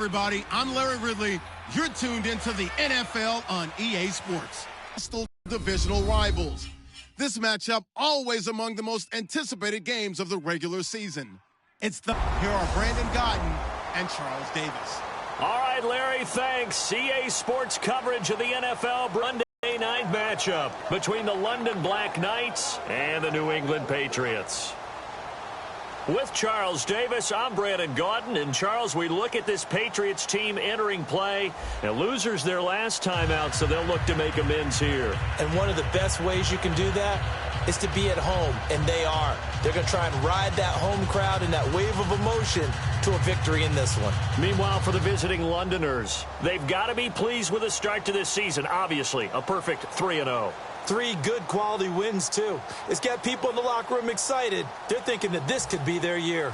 everybody. I'm Larry Ridley. You're tuned into the NFL on EA Sports. Hostile divisional rivals. This matchup always among the most anticipated games of the regular season. Here are Brandon Gaudin and Charles Davis. All right, Larry, thanks. EA Sports coverage of the NFL Monday night matchup between the London Black Knights and the New England Patriots. With Charles Davis, I'm Brandon Gaudin. And, Charles, we look at this Patriots team entering play. And losers their last time out, so they'll look to make amends here. And one of the best ways you can do that is to be at home, and they are. They're going to try and ride that home crowd and that wave of emotion to a victory in this one. Meanwhile, for the visiting Londoners, they've got to be pleased with the start to this season. Obviously, a perfect 3-0. 3 good quality wins, too. It's got people in the locker room excited. They're thinking that this could be their year.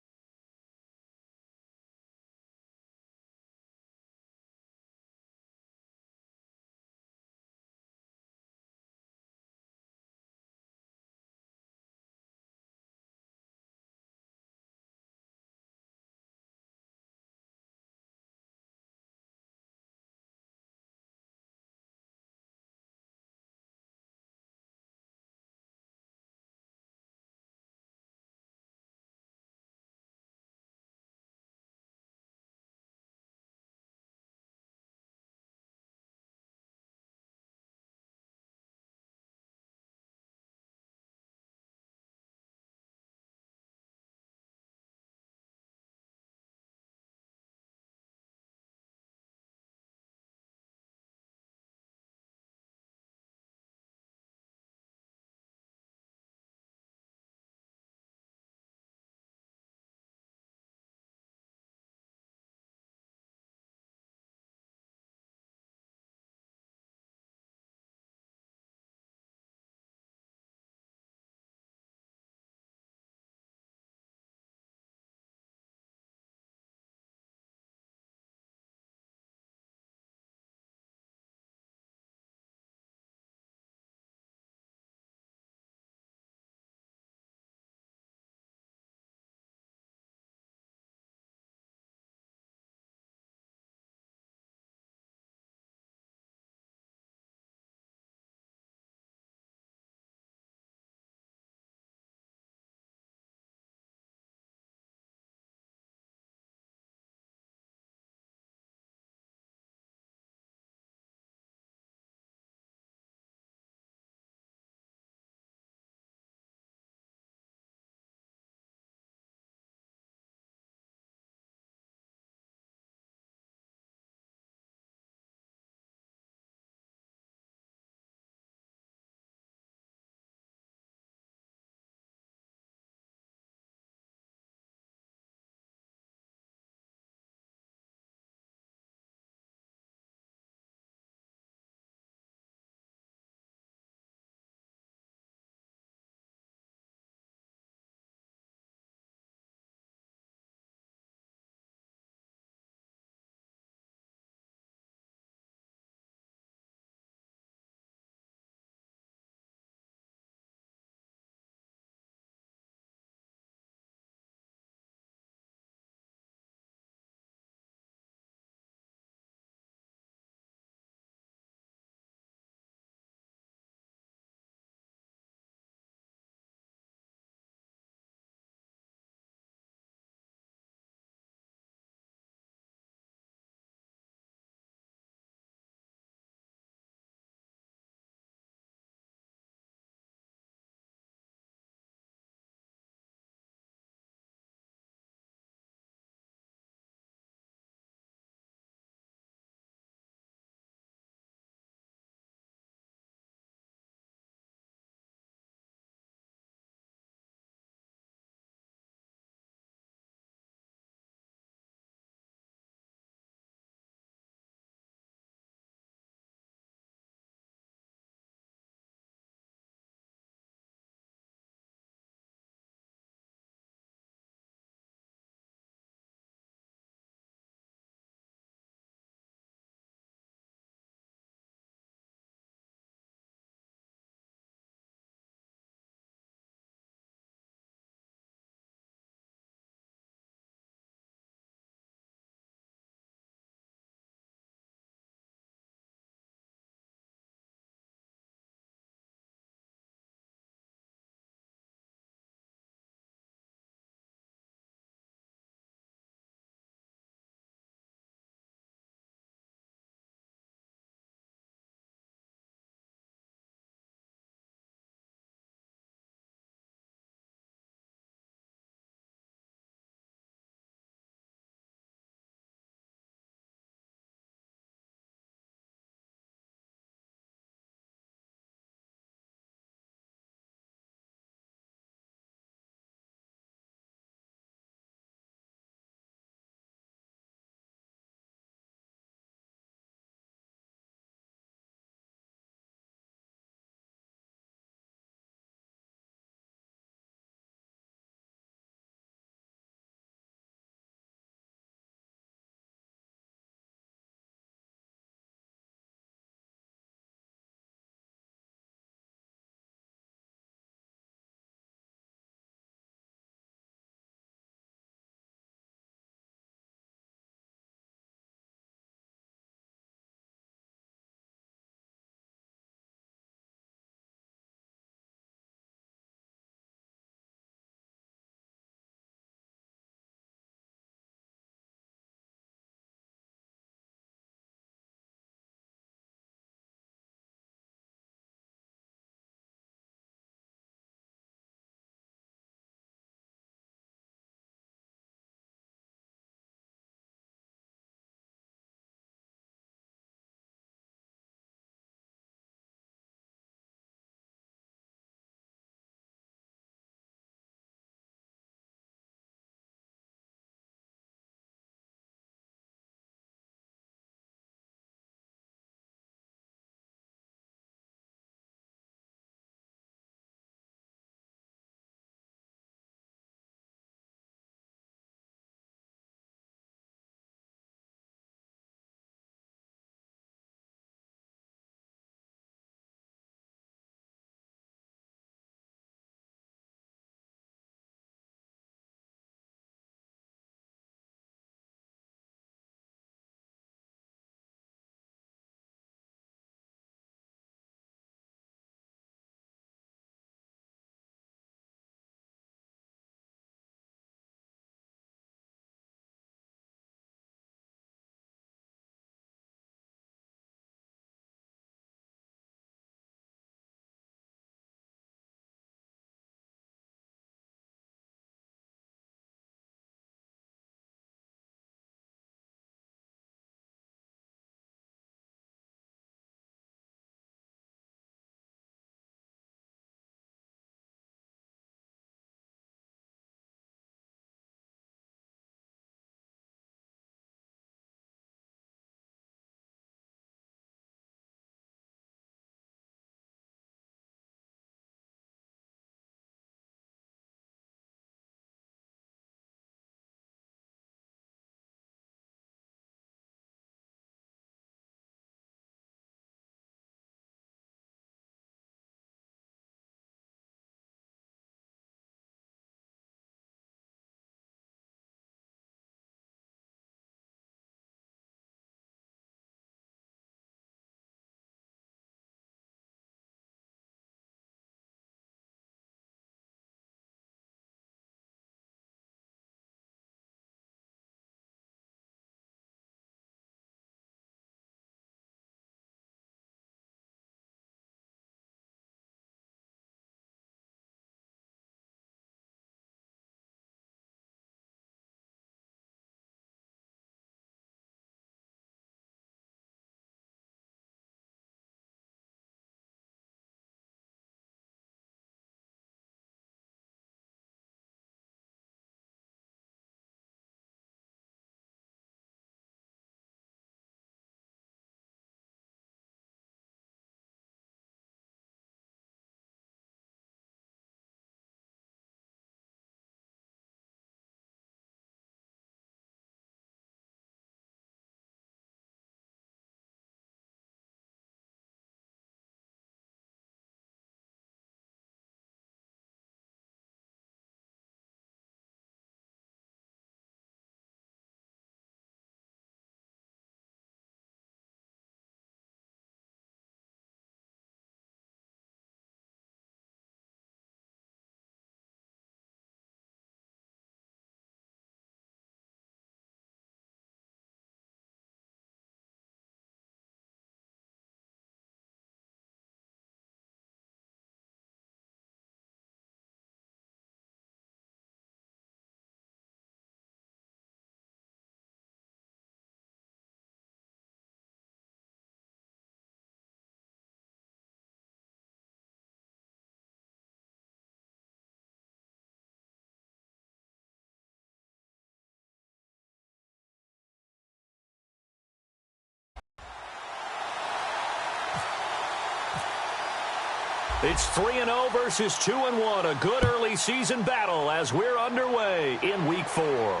It's 3-0 versus 2-1. A good early season battle as we're underway in Week 4.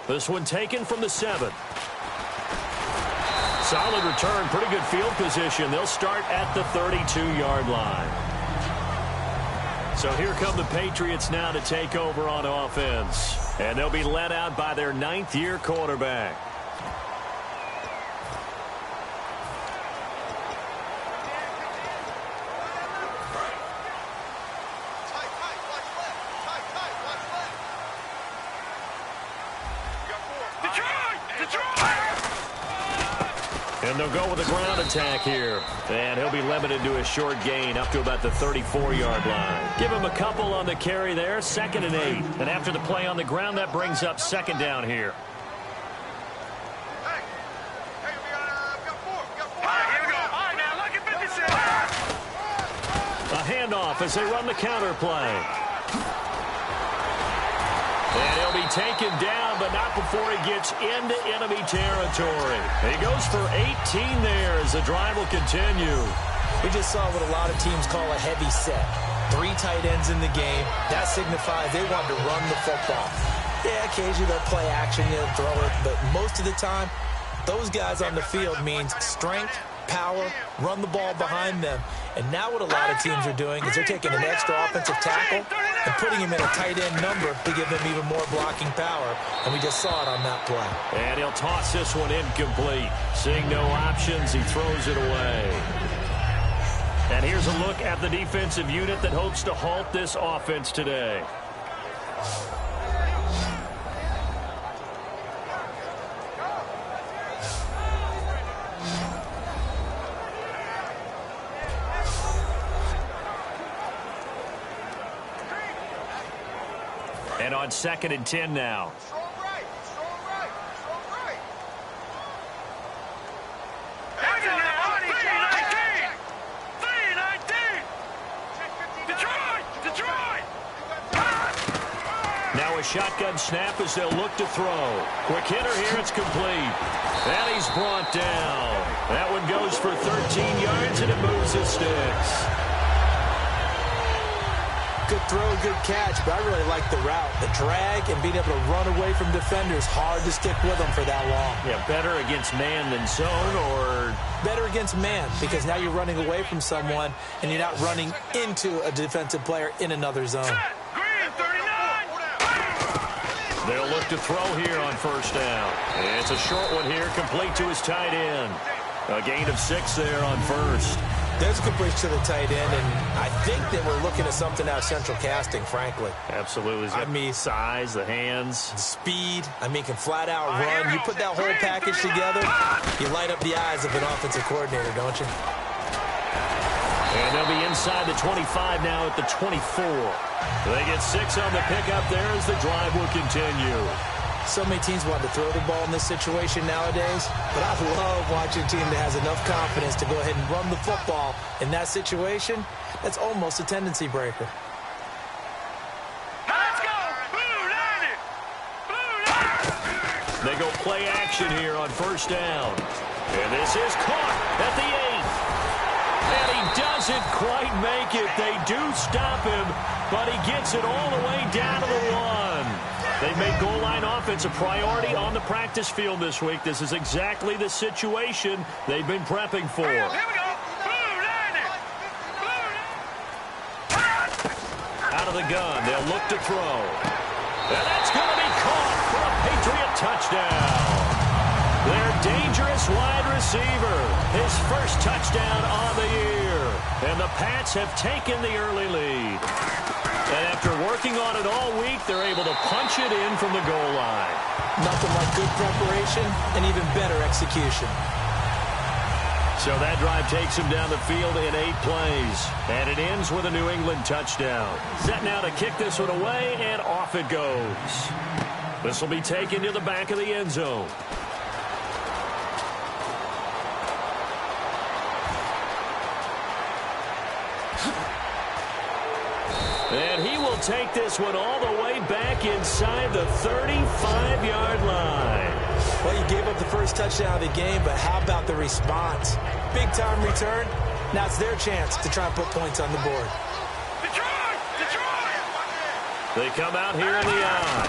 This one taken from the 7. Solid return, pretty good field position. They'll start at the 32-yard line. So here come the Patriots now to take over on offense. And they'll be led out by their 9th-year quarterback. And they'll go with a ground attack here. And he'll be limited to a short gain up to about the 34-yard line. Give him a couple on the carry there, 2nd and 8. And after the play on the ground, that brings up 2nd down here. A handoff as they run the counter play. And he'll be taken down, but not before he gets into enemy territory. He goes for 18 there as the drive will continue. We just saw what a lot of teams call a heavy set. 3 tight ends in the game. That signifies they want to run the football. Yeah, occasionally they'll play action, they'll throw it, but most of the time, those guys on the field means strength, power, run the ball behind them. And now what a lot of teams are doing is they're taking an extra offensive tackle and putting him in a tight end number to give him even more blocking power. And we just saw it on that play. And he'll toss this one incomplete. Seeing no options, he throws it away. And here's a look at the defensive unit that hopes to halt this offense today. And on 2nd and 10 now. Strong right. Now a shotgun snap as they'll look to throw. Quick hitter here, it's complete. And he's brought down. That one goes for 13 yards and it moves his sticks. Good throw, good catch, but I really like the route. The drag and being able to run away from defenders, hard to stick with them for that long. Yeah, better against man than zone, or? Better against man, because now you're running away from someone and you're not running into a defensive player in another zone. They'll look to throw here on 1st down. It's a short one here, complete to his tight end. A gain of 6 there on 1st. There's a good bridge to the tight end, and I think that we're looking at something out of central casting, frankly. Absolutely. I mean, size, the hands. the speed, can flat out run. You put that whole package together, you light up the eyes of an offensive coordinator, don't you? And they'll be inside the 25 now at the 24. They get 6 on the pickup there as the drive will continue. So many teams want to throw the ball in this situation nowadays, but I love watching a team that has enough confidence to go ahead and run the football in that situation. That's almost a tendency breaker. Let's go! Blue Nine! They go play action here on 1st down. And this is caught at the 8. And he doesn't quite make it. They do stop him, but he gets it all the way down to the 1. They've made goal line offense a priority on the practice field this week. This is exactly the situation they've been prepping for. Here we go! Blue Nine! Out of the gun, they'll look to throw. And that's going to be caught for a Patriot touchdown. Their dangerous wide receiver, his first touchdown on the year. And the Pats have taken the early lead. And after working on it all week, they're able to punch it in from the goal line. Nothing like good preparation and even better execution. So that drive takes him down the field in 8 plays. And it ends with a New England touchdown. Set now to kick this one away, and off it goes. This will be taken to the back of the end zone. And he will take this one all the way back inside the 35-yard line. Well, you gave up the first touchdown of the game, but how about the response? Big-time return. Now it's their chance to try and put points on the board. Detroit! Detroit! They come out here in the eye.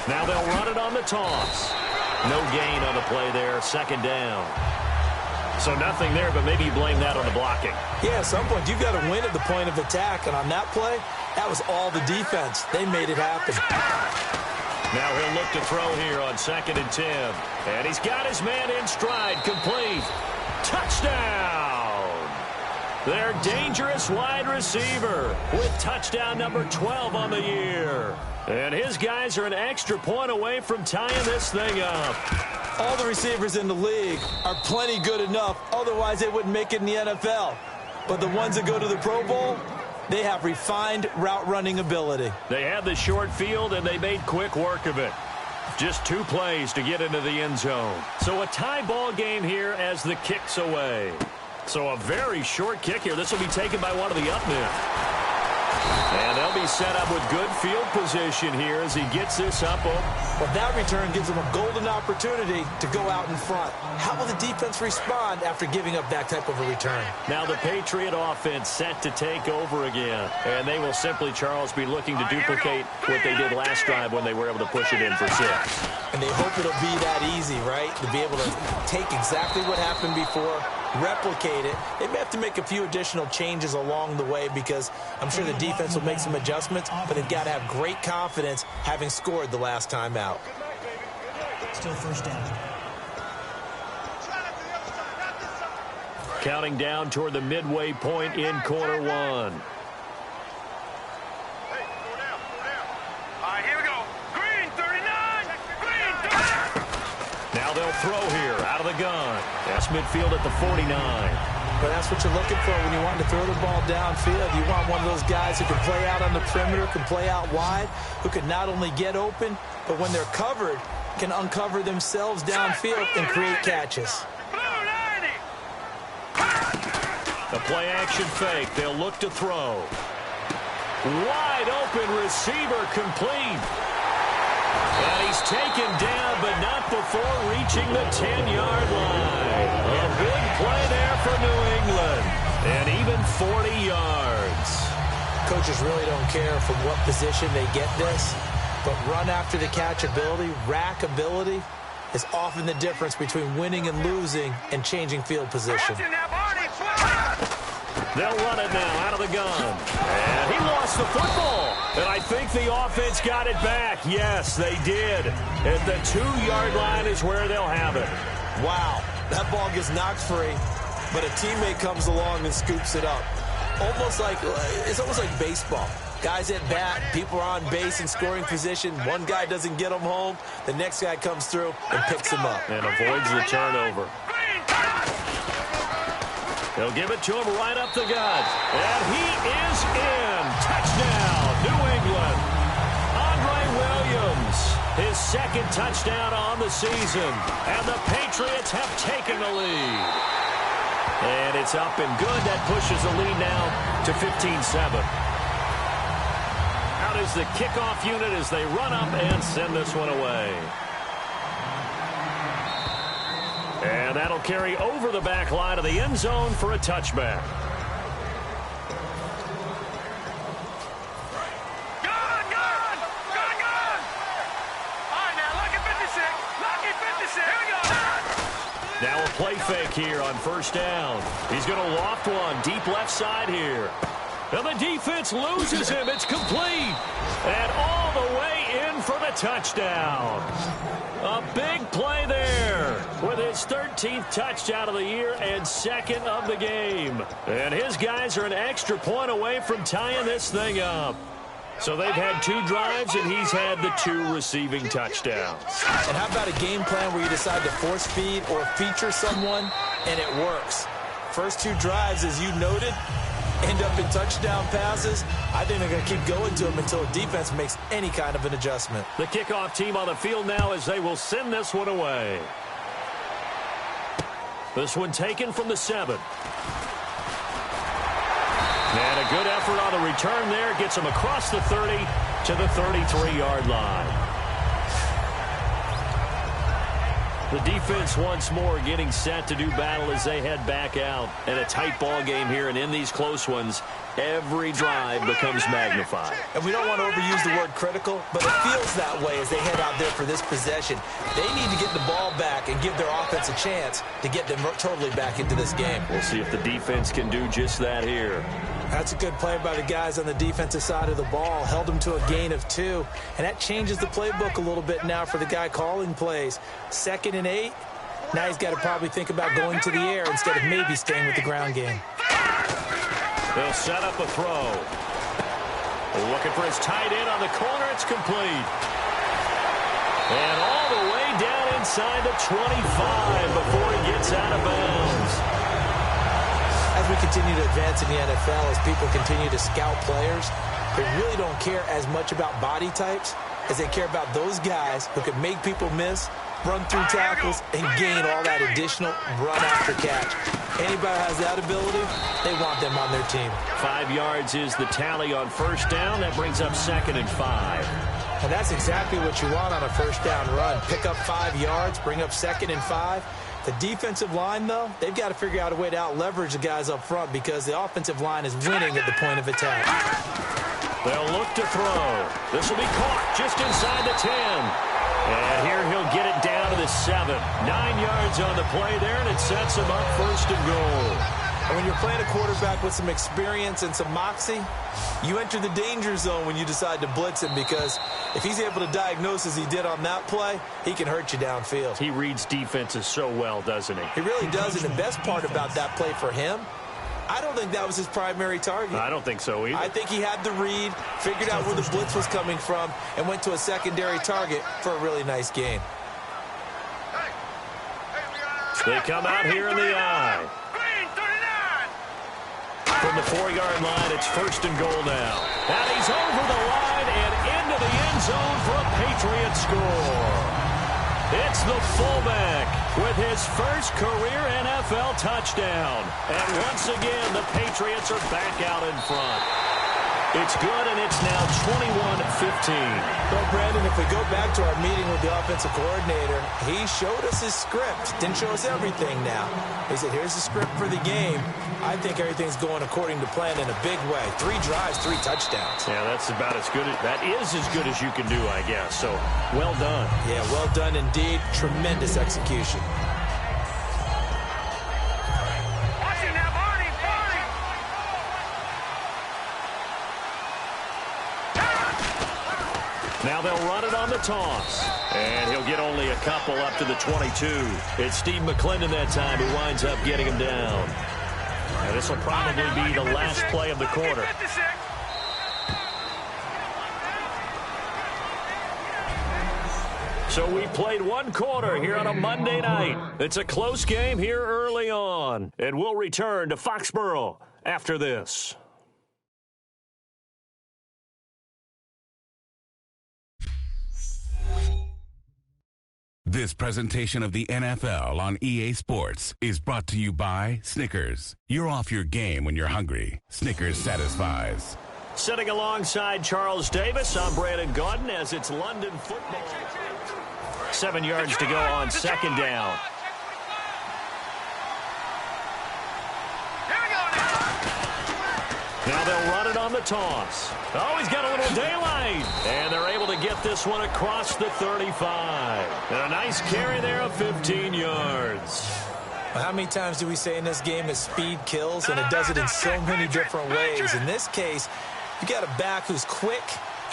Now they'll run it on the toss. No gain on the play there, second down. So nothing there, but maybe you blame that on the blocking. Yeah, at some point, you've got to win at the point of attack. And on that play, that was all the defense. They made it happen. Now he'll look to throw here on 2nd and 10. And he's got his man in stride, complete. Touchdown! Their dangerous wide receiver with touchdown number 12 on the year. And his guys are an extra point away from tying this thing up. All the receivers in the league are plenty good enough. Otherwise, they wouldn't make it in the NFL. But the ones that go to the Pro Bowl, they have refined route running ability. They had the short field, and they made quick work of it. Just 2 plays to get into the end zone. So a tie ball game here as the kick's away. So a very short kick here. This will be taken by one of the up men. And they'll be set up with good field position here as he gets this up. Well, that return gives them a golden opportunity to go out in front. How will the defense respond after giving up that type of a return? Now the Patriot offense set to take over again. And they will simply, Charles, be looking to duplicate what they did last drive when they were able to push it in for 6. And they hope it'll be that easy, right? To be able to take exactly what happened before, replicate it. They may have to make a few additional changes along the way because I'm sure the defense will make some adjustments, but they've got to have great confidence having scored the last time out. Still first down. Counting down toward the midway point in quarter 1. All right, here we go. Green 39. Green 39. Now they'll throw here out of the gun. That's midfield at the 49. But that's what you're looking for when you want to throw the ball downfield. You want one of those guys who can play out on the perimeter, can play out wide, who can not only get open, but when they're covered, can uncover themselves downfield and create catches. Blue 90. The play action fake. They'll look to throw. Wide open receiver complete. And he's taken down, but not before reaching the 10-yard line. A big play there for New England. And even 40 yards. Coaches really don't care from what position they get this, but run after the catch ability, rack ability, is often the difference between winning and losing and changing field position. Watching that body fly. They'll run it now out of the gun. And he lost the football. And I think the offense got it back. Yes, they did. At the 2-yard line is where they'll have it. Wow, that ball gets knocked free, but a teammate comes along and scoops it up. It's almost like baseball. Guys at bat, people are on base in scoring position. One guy doesn't get them home. The next guy comes through and picks him up. And avoids the turnover. They'll give it to him right up the gut. And he is in. Touchdown, New England. Andre Williams, his 2nd touchdown on the season. And the Patriots have taken the lead. And it's up and good. That pushes the lead now to 15-7. Out is the kickoff unit as they run up and send this one away. And that'll carry over the back line of the end zone for a touchback. Gun! All right, now, lucky 56. Lucky 56. Here we go. Now a play fake here on first down. He's going to loft one deep left side here. And the defense loses him. It's complete. And all the way in for the touchdown. A big play there with his 13th touchdown of the year and 2nd of the game. And his guys are an extra point away from tying this thing up. So they've had 2 drives, and he's had the 2 receiving touchdowns. And how about a game plan where you decide to force feed or feature someone, and it works? First 2 drives, as you noted, end up in touchdown passes. I think they're going to keep going to them until the defense makes any kind of an adjustment. The kickoff team on the field now as they will send this one away. This one taken from the 7. And a good effort on the return there. Gets him across the 30 to the 33-yard line. The defense once more getting set to do battle as they head back out. And a tight ball game here, and in these close ones, every drive becomes magnified. And we don't want to overuse the word critical, but it feels that way as they head out there for this possession. They need to get the ball back and give their offense a chance to get them totally back into this game. We'll see if the defense can do just that here. That's a good play by the guys on the defensive side of the ball. Held them to a gain of 2. And that changes the playbook a little bit now for the guy calling plays. 2nd and 8. Now he's got to probably think about going to the air instead of maybe staying with the ground game. They'll set up a throw. Looking for his tight end on the corner. It's complete. And all the way down inside the 25 before he gets out of bounds. As we continue to advance in the NFL, as people continue to scout players, they really don't care as much about body types as they care about those guys who can make people miss, run through tackles, and gain all that additional run after catch. Anybody who has that ability, they want them on their team. 5 yards is the tally on first down. That brings up 2nd and 5. And that's exactly what you want on a first down run. Pick up 5 yards, bring up 2nd and 5. The defensive line, though, they've got to figure out a way to out-leverage the guys up front because the offensive line is winning at the point of attack. They'll look to throw. This will be caught just inside the 10. And here he'll get it down to the 7. 9 yards on the play there, and it sets him up 1st and goal. And when you're playing a quarterback with some experience and some moxie, you enter the danger zone when you decide to blitz him because if he's able to diagnose as he did on that play, he can hurt you downfield. He reads defenses so well, doesn't he? He really does, and the best part about that play for him, I don't think that was his primary target. I don't think so either. I think he had the read, figured out where the blitz was coming from, and went to a secondary target for a really nice gain. They come out here in the eye. From the 4-yard line, it's 1st and goal now. And he's over the line and into the end zone for a Patriot score. It's the fullback with his first career NFL touchdown. And once again, the Patriots are back out in front. It's good, and it's now 21-15. Well, Brandon, if we go back to our meeting with the offensive coordinator, he showed us his script. Didn't show us everything now. He said, here's the script for the game. I think everything's going according to plan in a big way. 3 drives, 3 touchdowns. Yeah, that's about as good. That is as good as you can do, I guess. So, well done. Yeah, well done indeed. Tremendous execution. Now they'll run it on the toss. And he'll get only a couple up to the 22. It's Steve McClendon that time who winds up getting him down. And this will probably be the last play of the quarter. So we played 1 quarter here on a Monday night. It's a close game here early on. And we'll return to Foxborough after this. This presentation of the NFL on EA Sports is brought to you by Snickers. You're off your game when you're hungry. Snickers satisfies. Sitting alongside Charles Davis, I'm Brandon Gaudin as it's London football. 7 yards to go on 2nd down. Now they'll run it on the toss. Oh, he's got a little daylight. And they're able to get this one across the 35. And a nice carry there of 15 yards. Well, how many times do we say in this game that speed kills, and it does it in so many different ways? In this case, you got a back who's quick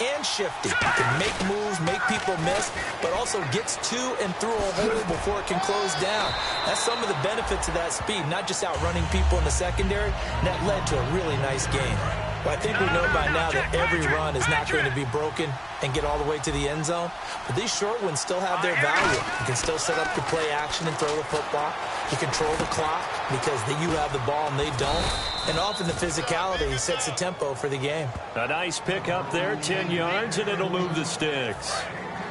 and shifty. Can make moves, make people miss, but also gets to and through a hole before it can close down. That's some of the benefits of that speed, not just outrunning people in the secondary. And that led to a really nice gain. Well, I think we know by now that every run is not going to be broken and get all the way to the end zone. But these short ones still have their value. You can still set up your play action and throw the football. You control the clock because you have the ball and they don't. And often the physicality sets the tempo for the game. A nice pick up there, 10 yards, and it'll move the sticks.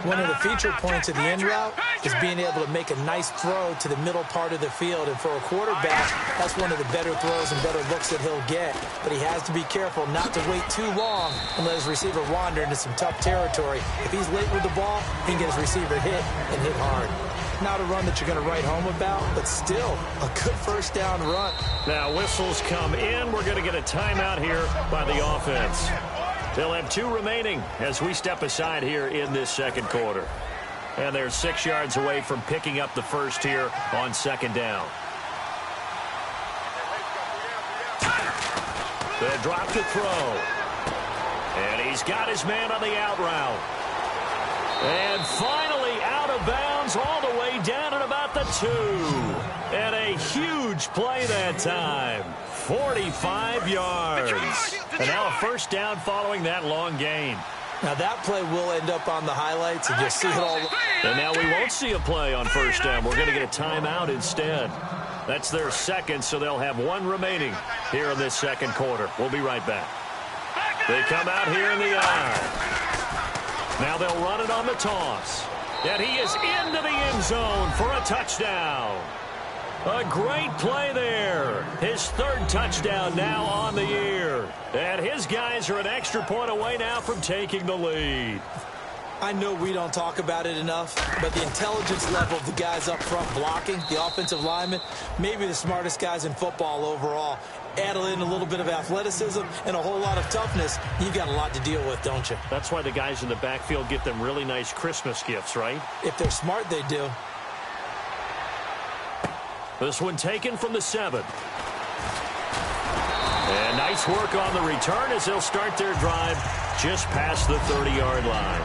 One of the feature points of the end route is being able to make a nice throw to the middle part of the field. And for a quarterback, that's one of the better throws and better looks that he'll get. But he has to be careful not to wait too long and let his receiver wander into some tough territory. If he's late with the ball, he can get his receiver hit and hit hard. Not a run that you're going to write home about, but still a good first down run. Now whistles come in. We're going to get a timeout here by the offense. They'll have 2 remaining as we step aside here in this second quarter. And they're 6 yards away from picking up the first here on second down. The drop to throw. And he's got his man on the out route. And finally out of bounds all the way down at about the 2. And a huge play that time. 45 yards. And now a first down following that long gain. Now that play will end up on the highlights, and you'll see it all. And now we won't see a play on first down. We're going to get a timeout instead. That's their second, so they'll have 1 remaining here in this second quarter. We'll be right back. They come out here in the I. Now they'll run it on the toss. And he is into the end zone for a touchdown. A great play there. His 3rd touchdown now on the year. And his guys are an extra point away now from taking the lead. I know we don't talk about it enough, but the intelligence level of the guys up front blocking, the offensive linemen, maybe the smartest guys in football overall. Add in a little bit of athleticism and a whole lot of toughness, you've got a lot to deal with, don't you? That's why the guys in the backfield get them really nice Christmas gifts, right? If they're smart, they do. This one taken from the 7. And nice work on the return as they'll start their drive just past the 30-yard line.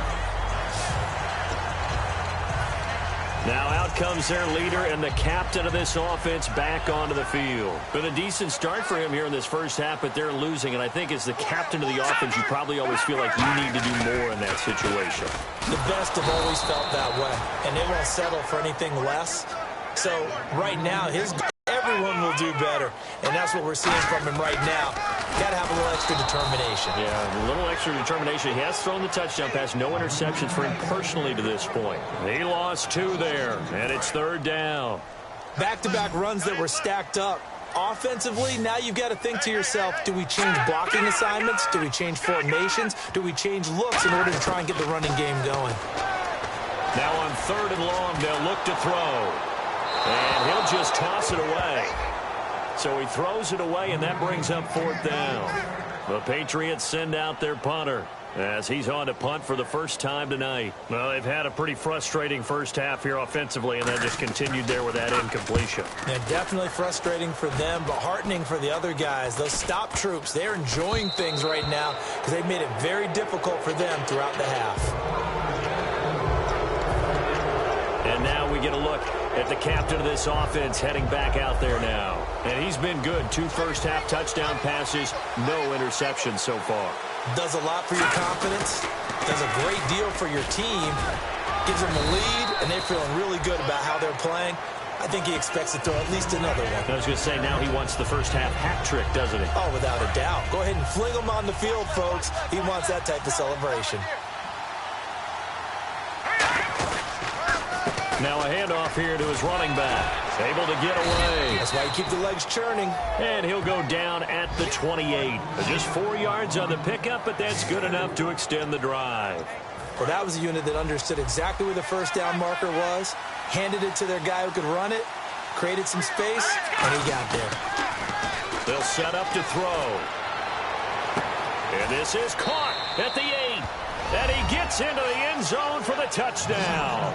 Now out comes their leader and the captain of this offense back onto the field. Been a decent start for him here in this first half, but they're losing. And I think as the captain of the offense, you probably always feel like you need to do more in that situation. The best have always felt that way, and they won't settle for anything less. So right now, everyone will do better, and that's what we're seeing from him right now. Got to have a little extra determination. Yeah, a little extra determination. He has thrown the touchdown pass. No interceptions for him personally to this point. He lost 2 there, and it's 3rd down. Back-to-back runs that were stacked up. Offensively, now you've got to think to yourself, do we change blocking assignments? Do we change formations? Do we change looks in order to try and get the running game going? Now on 3rd and long, they'll look to throw. And he'll just toss it away. So he throws it away, and that brings up 4th down. The Patriots send out their punter as he's on to punt for the first time tonight. Well, they've had a pretty frustrating first half here offensively, and that just continued there with that incompletion. Yeah, definitely frustrating for them, but heartening for the other guys. Those stop troops, they're enjoying things right now because they've made it very difficult for them throughout the half. And now we get a look at the captain of this offense heading back out there now. And he's been good. 2 first-half touchdown passes, no interceptions so far. Does a lot for your confidence, does a great deal for your team, gives them the lead, and they're feeling really good about how they're playing. I think he expects to throw at least another one. I was going to say, now he wants the first-half hat trick, doesn't he? Oh, without a doubt. Go ahead and fling him on the field, folks. He wants that type of celebration. Now a handoff here to his running back. Able to get away. That's why you keep the legs churning. And he'll go down at the 28. Just 4 yards on the pickup, but that's good enough to extend the drive. Well, that was a unit that understood exactly where the first down marker was, handed it to their guy who could run it, created some space, and he got there. They'll set up to throw. And this is caught at the 8. And he gets into the end zone for the touchdown.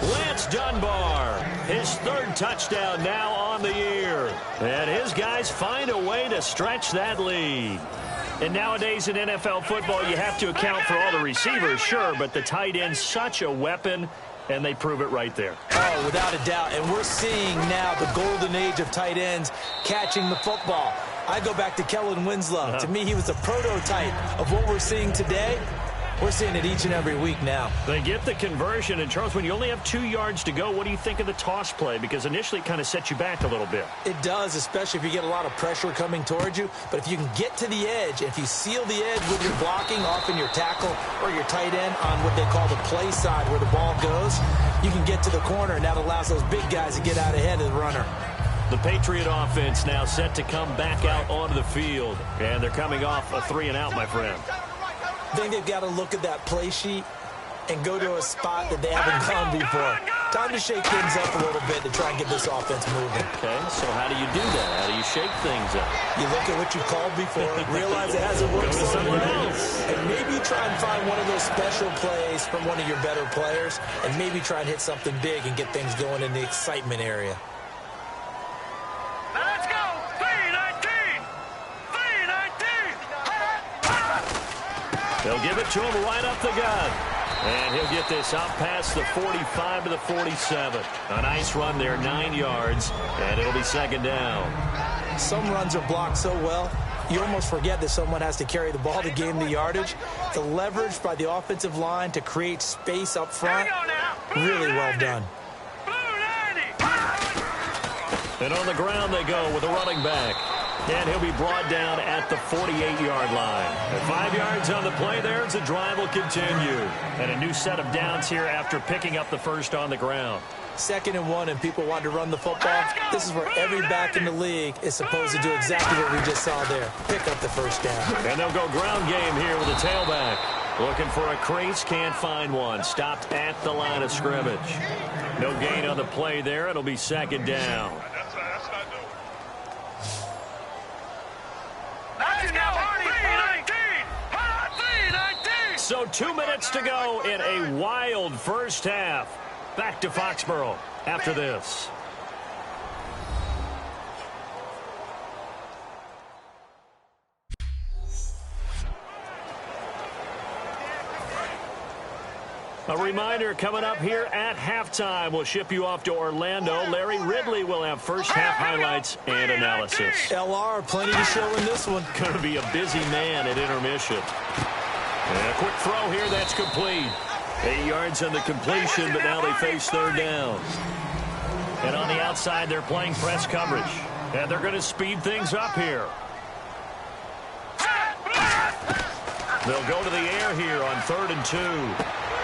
Lance Dunbar, his 3rd touchdown now on the year. And his guys find a way to stretch that lead. And nowadays in NFL football, you have to account for all the receivers, sure, but the tight end's such a weapon, and they prove it right there. Oh, without a doubt. And we're seeing now the golden age of tight ends catching the football. I go back to Kellen Winslow. To me, he was a prototype of what we're seeing today. We're seeing it each and every week now. They get the conversion. And, Charles, when you only have 2 yards to go, what do you think of the toss play? Because initially it kind of sets you back a little bit. It does, especially if you get a lot of pressure coming towards you. But if you can get to the edge, if you seal the edge with your blocking, often your tackle or your tight end on what they call the play side where the ball goes, you can get to the corner, and that allows those big guys to get out ahead of the runner. The Patriot offense now set to come back out onto the field. And they're coming off a 3-and-out, my friend. I think they've got to look at that play sheet and go to a spot that they haven't gone before. Time to shake things up a little bit to try and get this offense moving. Okay, so how do you do that? How do you shake things up? You look at what you called before, realize it hasn't worked somewhere else, and maybe try and find one of those special plays from one of your better players, and maybe try and hit something big and get things going in the excitement area. Now let's go. 3-19. 3-19. They'll give it to him right up the gut. And he'll get this out past the 45 to the 47. A nice run there, 9 yards, and it'll be second down. Some runs are blocked so well, you almost forget that someone has to carry the ball to gain the yardage. The leverage by the offensive line to create space up front, really well done. And on the ground they go with a running back. And he'll be brought down at the 48-yard line. And 5 yards on the play there as the drive will continue. And a new set of downs here after picking up the first on the ground. 2nd and 1, and people want to run the football. This is where every back in the league is supposed to do exactly what we just saw there. Pick up the first down. And they'll go ground game here with a tailback. Looking for a crease, can't find one. Stopped at the line of scrimmage. No gain on the play there. It'll be second down. So 2 minutes to go in a wild first half. Back to Foxborough after this. A reminder coming up here at halftime. We'll ship you off to Orlando. Larry Ridley will have first half highlights and analysis. LR, plenty to show in this one. Going to be a busy man at intermission. And a quick throw here, that's complete. 8 yards on the completion, but now they face third down. And on the outside, they're playing press coverage. And they're going to speed things up here. They'll go to the air here on 3rd and 2.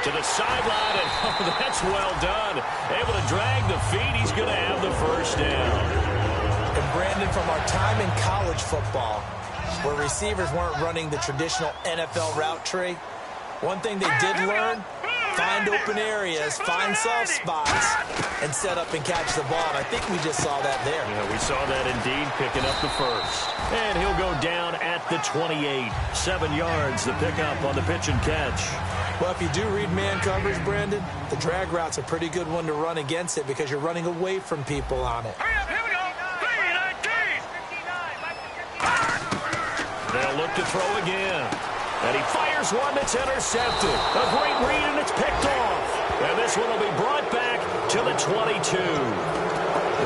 To the sideline, and oh, that's well done. Able to drag the feet. He's going to have the first down. And Brandon, from our time in college football, where receivers weren't running the traditional NFL route tree, one thing they did learn, find open areas, find soft spots, and set up and catch the ball. And I think we just saw that there. Yeah, we saw that indeed, picking up the first. And he'll go down at the 28. 7 yards, the pickup on the pitch and catch. Well, if you do read man coverage, Brandon, the drag route's a pretty good one to run against it because you're running away from people on it. Hurry up, here we go. 3-19. They'll look to throw again. And he fires one that's intercepted. A great read, and it's picked off. And this one will be brought back to the 22.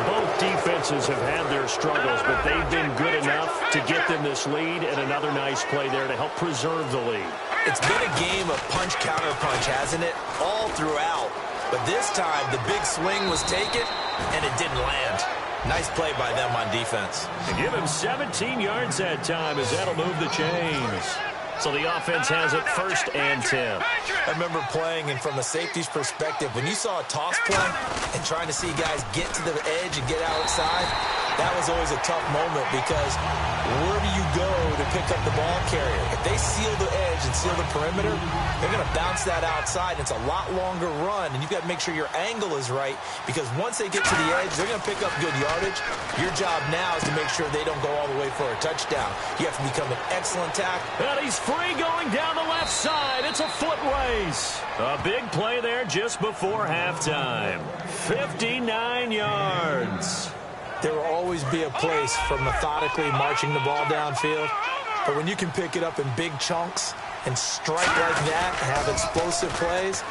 Both defenses have had their struggles, but they've been good enough to get them this lead, and another nice play there to help preserve the lead. It's been a game of punch-counter-punch, hasn't it? All throughout. But this time, the big swing was taken, and it didn't land. Nice play by them on defense. And give him 17 yards that time as that'll move the chains. So the offense has it 1st and 10. I remember playing, and from a safety's perspective, when you saw a toss play and trying to see guys get to the edge and get outside, that was always a tough moment because where do you go to pick up the ball carrier? If they seal the edge and seal the perimeter, they're going to bounce that outside. It's a lot longer run, and you've got to make sure your angle is right because once they get to the edge, they're going to pick up good yardage. Your job now is to make sure they don't go all the way for a touchdown. You have to become an excellent tackle. And he's free going down the left side. It's a foot race. A big play there just before halftime. 59 yards. There will always be a place for methodically marching the ball downfield. But when you can pick it up in big chunks and strike like that and have explosive plays,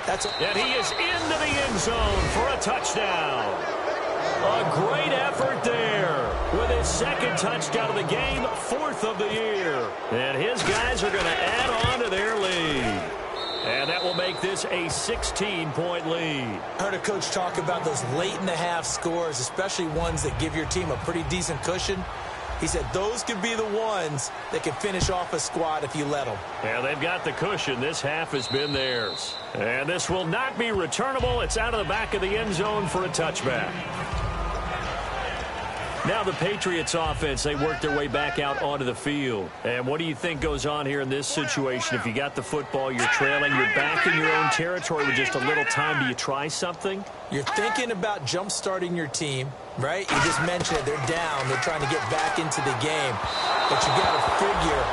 that's and he is into the end zone for a touchdown. A great effort there with his 2nd touchdown of the game, 4th of the year. And his guys are going to add on to their lead. And that will make this a 16-point lead. I heard a coach talk about those late-in-the-half scores, especially ones that give your team a pretty decent cushion. He said those could be the ones that can finish off a squad if you let them. Yeah, they've got the cushion. This half has been theirs. And this will not be returnable. It's out of the back of the end zone for a touchback. Now the Patriots offense, they work their way back out onto the field. And what do you think goes on here in this situation? If you got the football, you're trailing, you're back in your own territory with just a little time. Do you try something? You're thinking about jump-starting your team, right? You just mentioned it. They're down. They're trying to get back into the game. But you got to figure,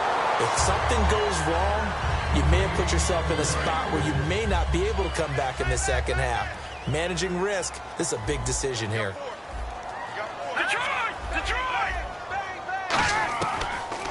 if something goes wrong, you may have put yourself in a spot where you may not be able to come back in the second half. Managing risk, this is a big decision here.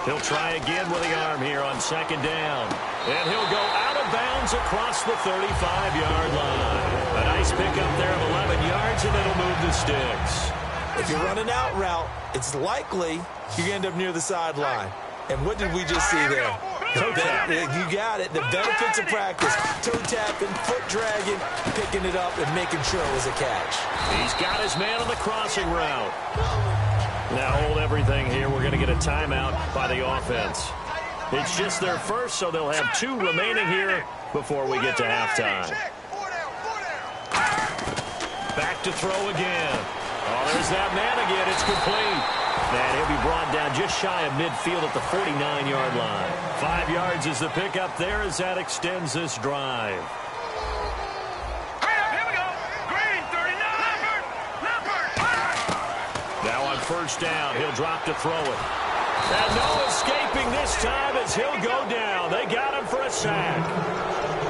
He'll try again with the arm here on second down. And he'll go out of bounds across the 35-yard line. A nice pickup there of 11 yards, and it'll move the sticks. If you're running out route, it's likely you end up near the sideline. And what did we just see there? You got it. The benefits of practice. Toe tapping, foot dragging, picking it up, and making sure it was a catch. He's got his man on the crossing route. Now hold everything here. We're going to get a timeout by the offense. It's just their first, so they'll have 2 remaining here before we get to halftime. Back to throw again. Oh, there's that man again. It's complete. And he'll be brought down just shy of midfield at the 49-yard line. 5 yards is the pickup there as that extends this drive. Now on first down, he'll drop to throw it. And no escaping this time as he'll go down. They got him for a sack.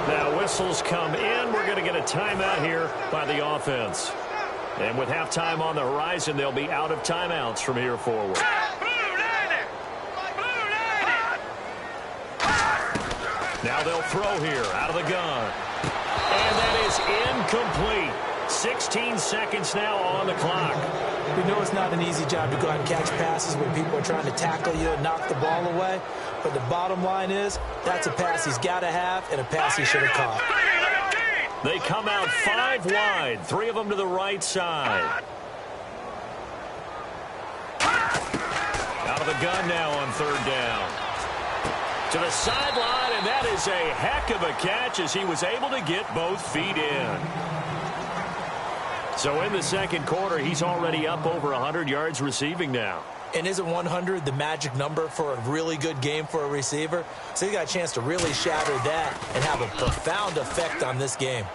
Now whistles come in. We're going to get a timeout here by the offense. And with halftime on the horizon, they'll be out of timeouts from here forward. Now they'll throw here out of the gun. And that is incomplete. 16 seconds now on the clock. We know it's not an easy job to go out and catch passes when people are trying to tackle you and knock the ball away. But the bottom line is, that's a pass he's got to have and a pass he should have caught. They come out 5 wide, 3 of them to the right side. Out of the gun now on third down. To the sideline, and that is a heck of a catch as he was able to get both feet in. So in the second quarter, he's already up over 100 yards receiving now. And isn't 100 the magic number for a really good game for a receiver? So he got a chance to really shatter that and have a profound effect on this game.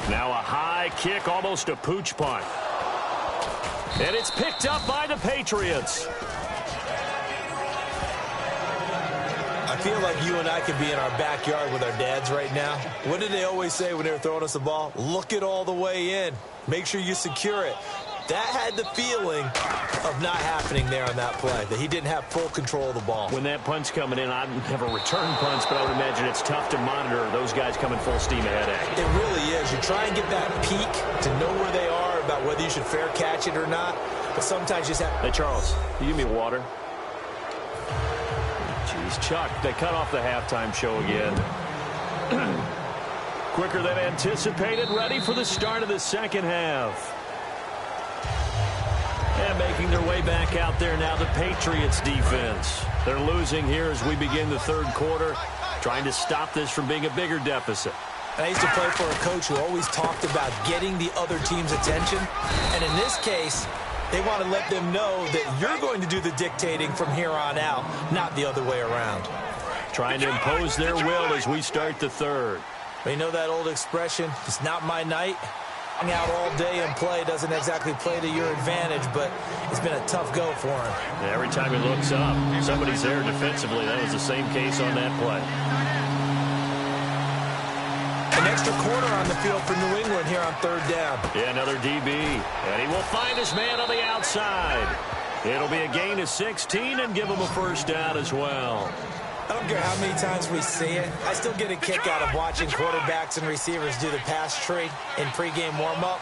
Now a high kick, almost a pooch punt. And it's picked up by the Patriots. I feel like you and I could be in our backyard with our dads right now. What did they always say when they were throwing us the ball? Look it all the way in. Make sure you secure it. That had the feeling of not happening there on that play, that he didn't have full control of the ball. When that punt's coming in, I never return punts, but I would imagine it's tough to monitor those guys coming full steam ahead at you. It really is. You try and get that peek to know where they are about whether you should fair catch it or not, but sometimes you just have... Hey, Charles, you give me water. Jeez, Chuck, they cut off the halftime show again. Quicker than anticipated, ready for the start of the second half. And making their way back out there now, the Patriots defense. They're losing here as we begin the third quarter, trying to stop this from being a bigger deficit. I used to play for a coach who always talked about getting the other team's attention. And in this case, they want to let them know that you're going to do the dictating from here on out, not the other way around. Trying to impose their will as we start the third. You know that old expression, it's not my night? Hang out all day and play doesn't exactly play to your advantage, but it's been a tough go for him. Yeah, every time he looks up, somebody's there defensively. That was the same case on that play. An extra quarter on the field for New England here on third down. Yeah, another DB. And he will find his man on the outside. It'll be a gain of 16 and give him a first down as well. I don't care how many times we see it. I still get a kick out of watching quarterbacks and receivers do the pass tree in pregame warm-up.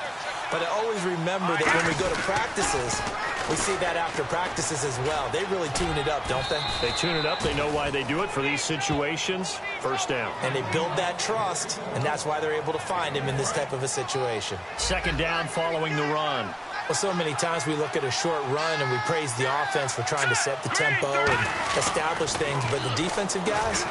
But I always remember that when we go to practices, we see that after practices as well. They really tune it up, don't they? They tune it up. They know why they do it for these situations. First down. And they build that trust, and that's why they're able to find him in this type of a situation. Second down following the run. Well, so many times we look at a short run and we praise the offense for trying to set the tempo and establish things, but the defensive guys,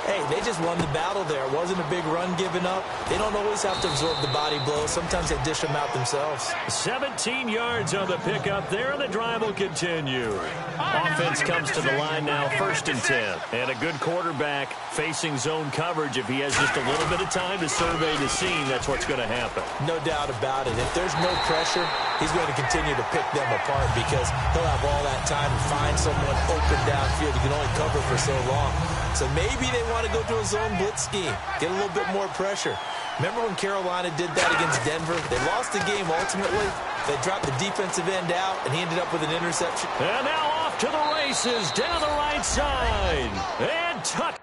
Hey, they just won the battle there. It wasn't a big run given up. They don't always have to absorb the body blows. Sometimes they dish them out themselves. 17 yards on the pickup there, and the drive will continue. Offense comes to the line now, 1st and 10. And a good quarterback facing zone coverage. If he has just a little bit of time to survey the scene, that's what's going to happen. No doubt about it. If there's no pressure, he's going to continue to pick them apart because he'll have all that time to find someone open downfield. You can only cover for so long. So maybe they want to go to a zone blitz scheme, get a little bit more pressure. Remember when Carolina did that against Denver? They lost the game ultimately. They dropped the defensive end out, and he ended up with an interception. And now off to the races down the right side. And touch.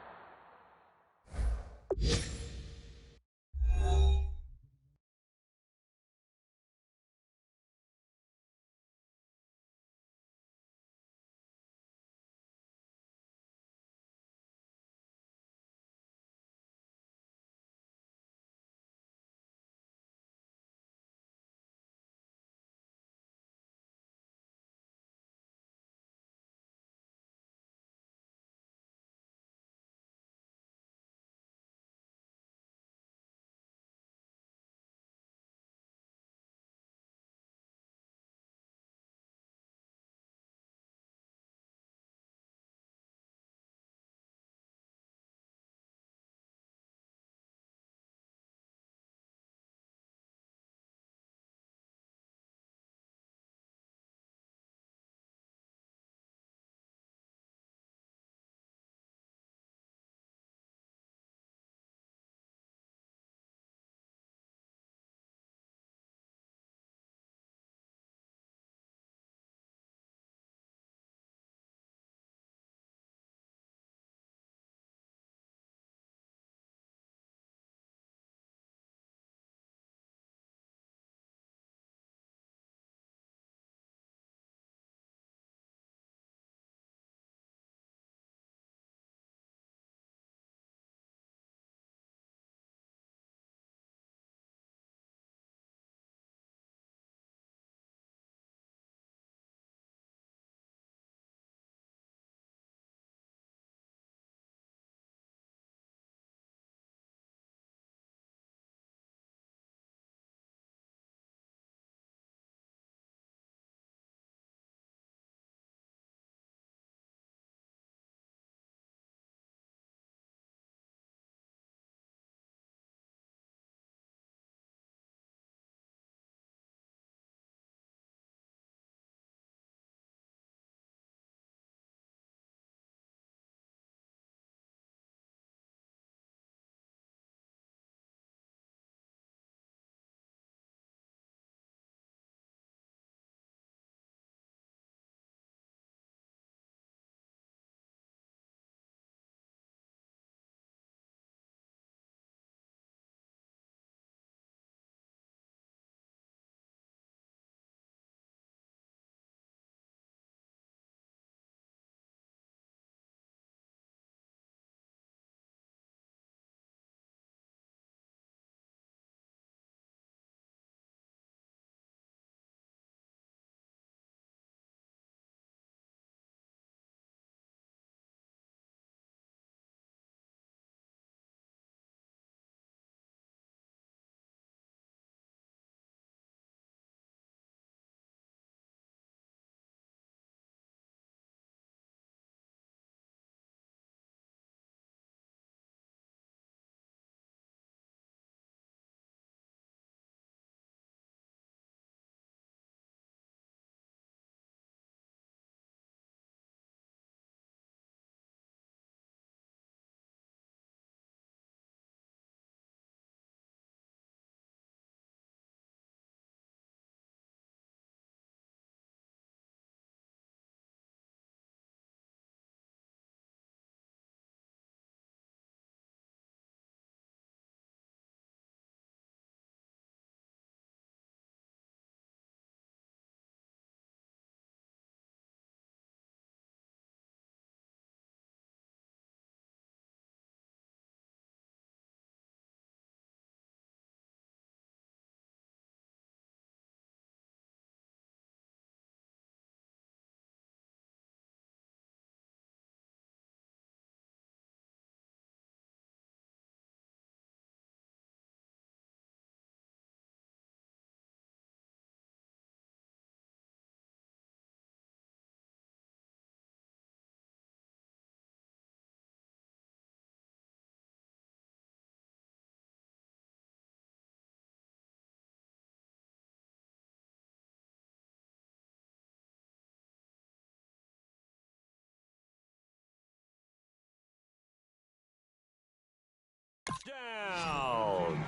Down.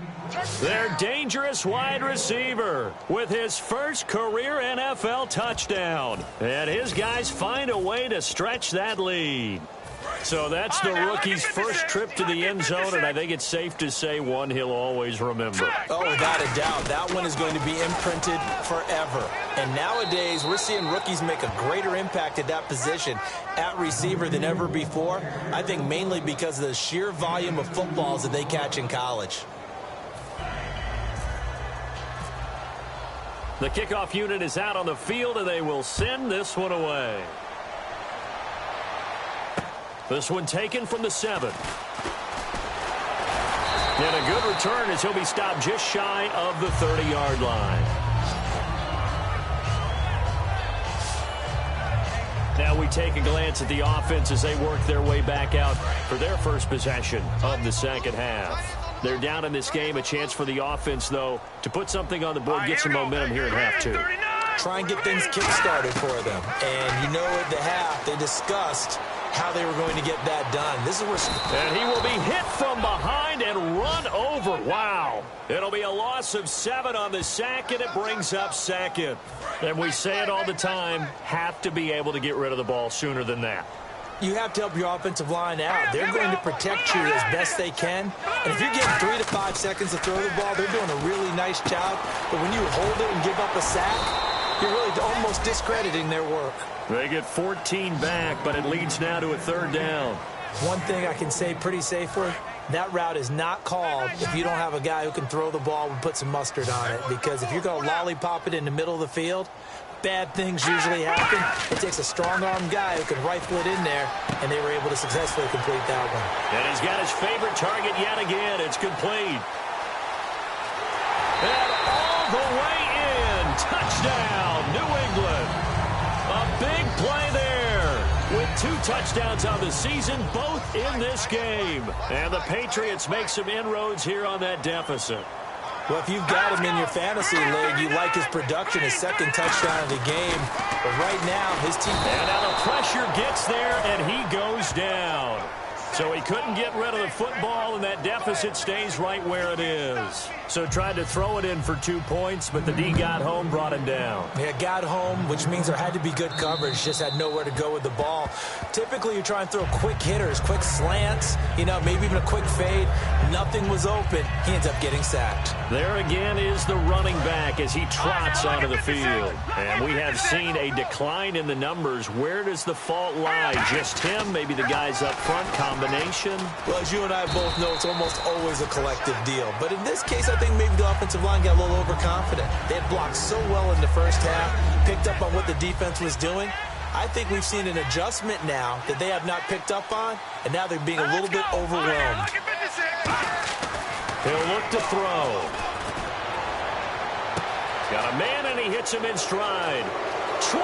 Their dangerous wide receiver with his first career NFL touchdown. And his guys find a way to stretch that lead. So that's the rookie's first trip to the end zone, and I think it's safe to say one he'll always remember. Oh, without a doubt. That one is going to be imprinted forever. And nowadays, we're seeing rookies make a greater impact at that position at receiver than ever before. I think mainly because of the sheer volume of footballs that they catch in college. The kickoff unit is out on the field, and they will send this one away. This one taken from the 7. And a good return as he'll be stopped just shy of the 30-yard line. Now we take a glance at the offense as they work their way back out for their first possession of the second half. They're down in this game. A chance for the offense, though, to put something on the board, get some momentum here at half 2. Try and get things kick-started for them. And you know at the half, they discussed how they were going to get that done. This is where... And he will be hit from behind and run over. Wow. It'll be a loss of 7 on the sack, and it brings up second. And we say it all the time, have to be able to get rid of the ball sooner than that. You have to help your offensive line out. They're going to protect you as best they can. And if you're getting 3 to 5 seconds to throw the ball, they're doing a really nice job. But when you hold it and give up a sack, you're really almost discrediting their work. They get 14 back, but it leads now to a 3rd down. One thing I can say pretty safely, that route is not called if you don't have a guy who can throw the ball and put some mustard on it. Because if you're going to lollipop it in the middle of the field, bad things usually happen. It takes a strong-arm guy who can rifle it in there, and they were able to successfully complete that one. And he's got his favorite target yet again. It's complete. And all the way in. Touchdown, New England. A big play there with 2 touchdowns on the season, both in this game. And the Patriots make some inroads here on that deficit. Well, if you've got him in your fantasy league, you like his production, his 2nd touchdown of the game. But right now, his team... And now the pressure gets there, and he goes down. So he couldn't get rid of the football, and that deficit stays right where it is. So tried to throw it in for 2 points, but the D got home, brought him down. Yeah, got home, which means there had to be good coverage. Just had nowhere to go with the ball. Typically, you try and throw quick hitters, quick slants, maybe even a quick fade. Nothing was open. He ends up getting sacked. There again is the running back as he trots onto the field. And we have seen a decline in the numbers. Where does the fault lie? Just him? Maybe the guys up front? Combination? Well, as you and I both know, it's almost always a collective deal. But in this case, I think maybe the offensive line got a little overconfident. They had blocked so well in the first half, picked up on what the defense was doing. I think we've seen an adjustment now that they have not picked up on, and now they're being a little bit overwhelmed. He'll look to throw. Got a man, and he hits him in stride. 20.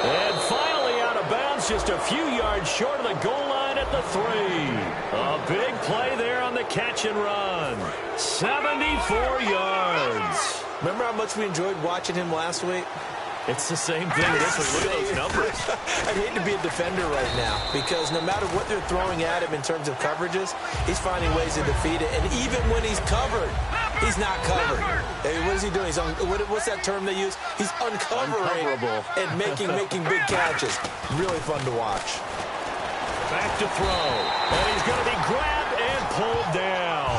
And finally out of bounds, just a few yards short of the goal line at the 3. A big play there on the catch and run. 74 yards. Remember how much we enjoyed watching him last week? It's the same thing this week. Look at those numbers. I'd hate to be a defender right now because no matter what they're throwing at him in terms of coverages, he's finding ways to defeat it. And even when he's covered, he's not covered. Hey, what is he doing? What's that term they use? He's uncovering and making big catches. Really fun to watch. Back to throw. And he's going to be grabbed and pulled down.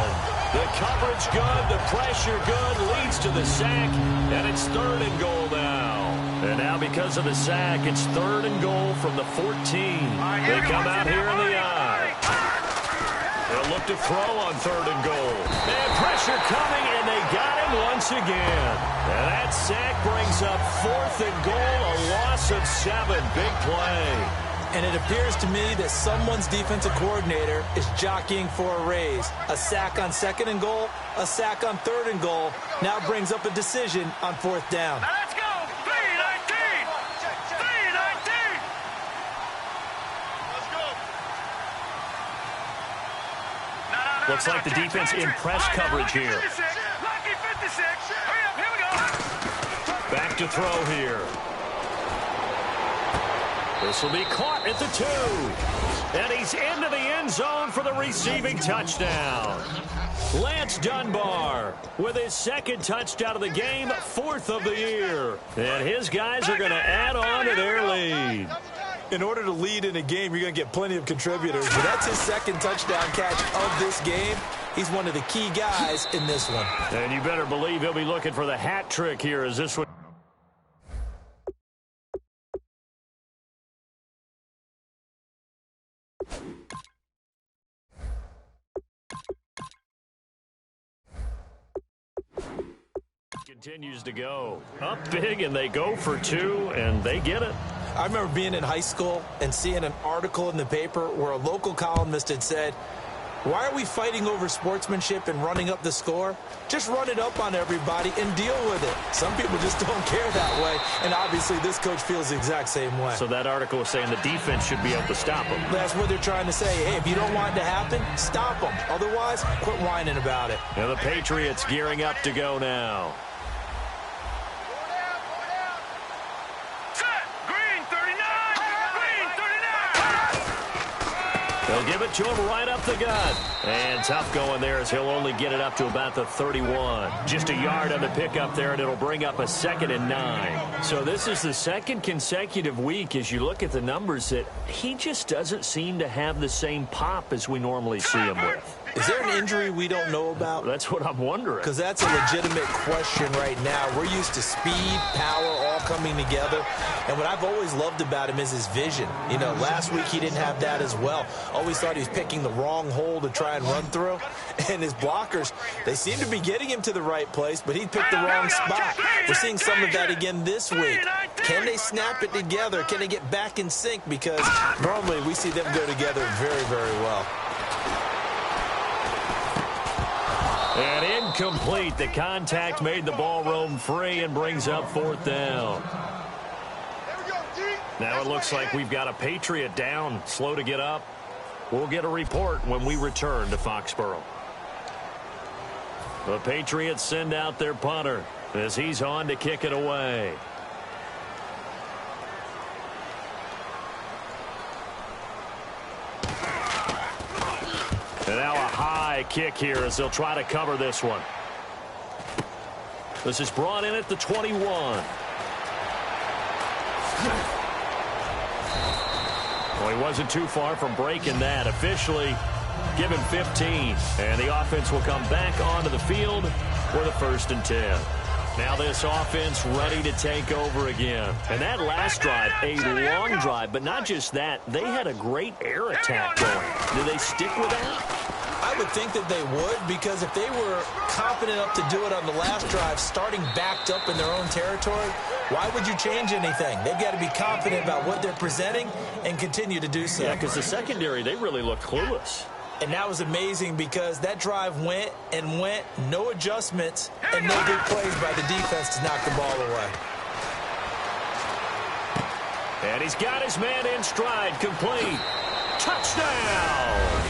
The coverage good, the pressure good, leads to the sack, and it's 3rd and goal now. And now because of the sack, it's 3rd and goal from the 14. They come out here in the eye. They'll look to throw on 3rd and goal. And pressure coming, and they got him once again. And that sack brings up 4th and goal, a loss of 7. Big play. And it appears to me that someone's defensive coordinator is jockeying for a raise. A sack on 2nd and goal, a sack on 3rd and goal. Now brings up a decision on 4th down. Now let's go. 3-19. 3-19. Let's go. Looks like the defense in press coverage here. Lucky 56. Hurry up. Here we go. Back to throw here. This will be caught at the 2. And he's into the end zone for the receiving touchdown. Lance Dunbar with his second touchdown of the game, 4th of the year. And his guys are going to add on to their lead. In order to lead in a game, you're going to get plenty of contributors. But that's his second touchdown catch of this game. He's one of the key guys in this one. And you better believe he'll be looking for the hat trick here as this one. Continues to go up big, and they go for 2, and they get it. I remember being in high school and seeing an article in the paper where a local columnist had said, why are we fighting over sportsmanship and running up the score? Just run it up on everybody and deal with it. Some people just don't care that way, and obviously this coach feels the exact same way. So that article was saying the defense should be able to stop them. That's what they're trying to say. Hey, if you don't want it to happen, stop them. Otherwise, quit whining about it. Now the Patriots gearing up to go now. They'll give it to him right up the gut. And tough going there as he'll only get it up to about the 31. Just a yard on the pickup there, and it'll bring up a 2nd and 9. So this is the second consecutive week as you look at the numbers that he just doesn't seem to have the same pop as we normally see him with. Is there an injury we don't know about? That's what I'm wondering. Because that's a legitimate question right now. We're used to speed, power, all coming together. And what I've always loved about him is his vision. You know, last week he didn't have that as well. Always thought he was picking the wrong hole to try and run through. And his blockers, they seem to be getting him to the right place, but he picked the wrong spot. We're seeing some of that again this week. Can they snap it together? Can they get back in sync? Because normally we see them go together very, very well. And incomplete. The contact made the ball roam free and brings up 4th down. Now it looks like we've got a Patriot down, slow to get up. We'll get a report when we return to Foxborough. The Patriots send out their punter as he's on to kick it away. And now a high kick here as they'll try to cover this one. This is brought in at the 21. Well, he wasn't too far from breaking that. Officially given 15. And the offense will come back onto the field for the 1st and 10. Now this offense ready to take over again. And that last drive, a long drive, but not just that. They had a great air attack going. Do they stick with that? I would think that they would, because if they were confident enough to do it on the last drive, starting backed up in their own territory, why would you change anything? They've got to be confident about what they're presenting and continue to do so. Yeah, because the secondary, they really looked clueless. And that was amazing because that drive went and went, no adjustments, and no big plays by the defense to knock the ball away. And he's got his man in stride, complete. Touchdown!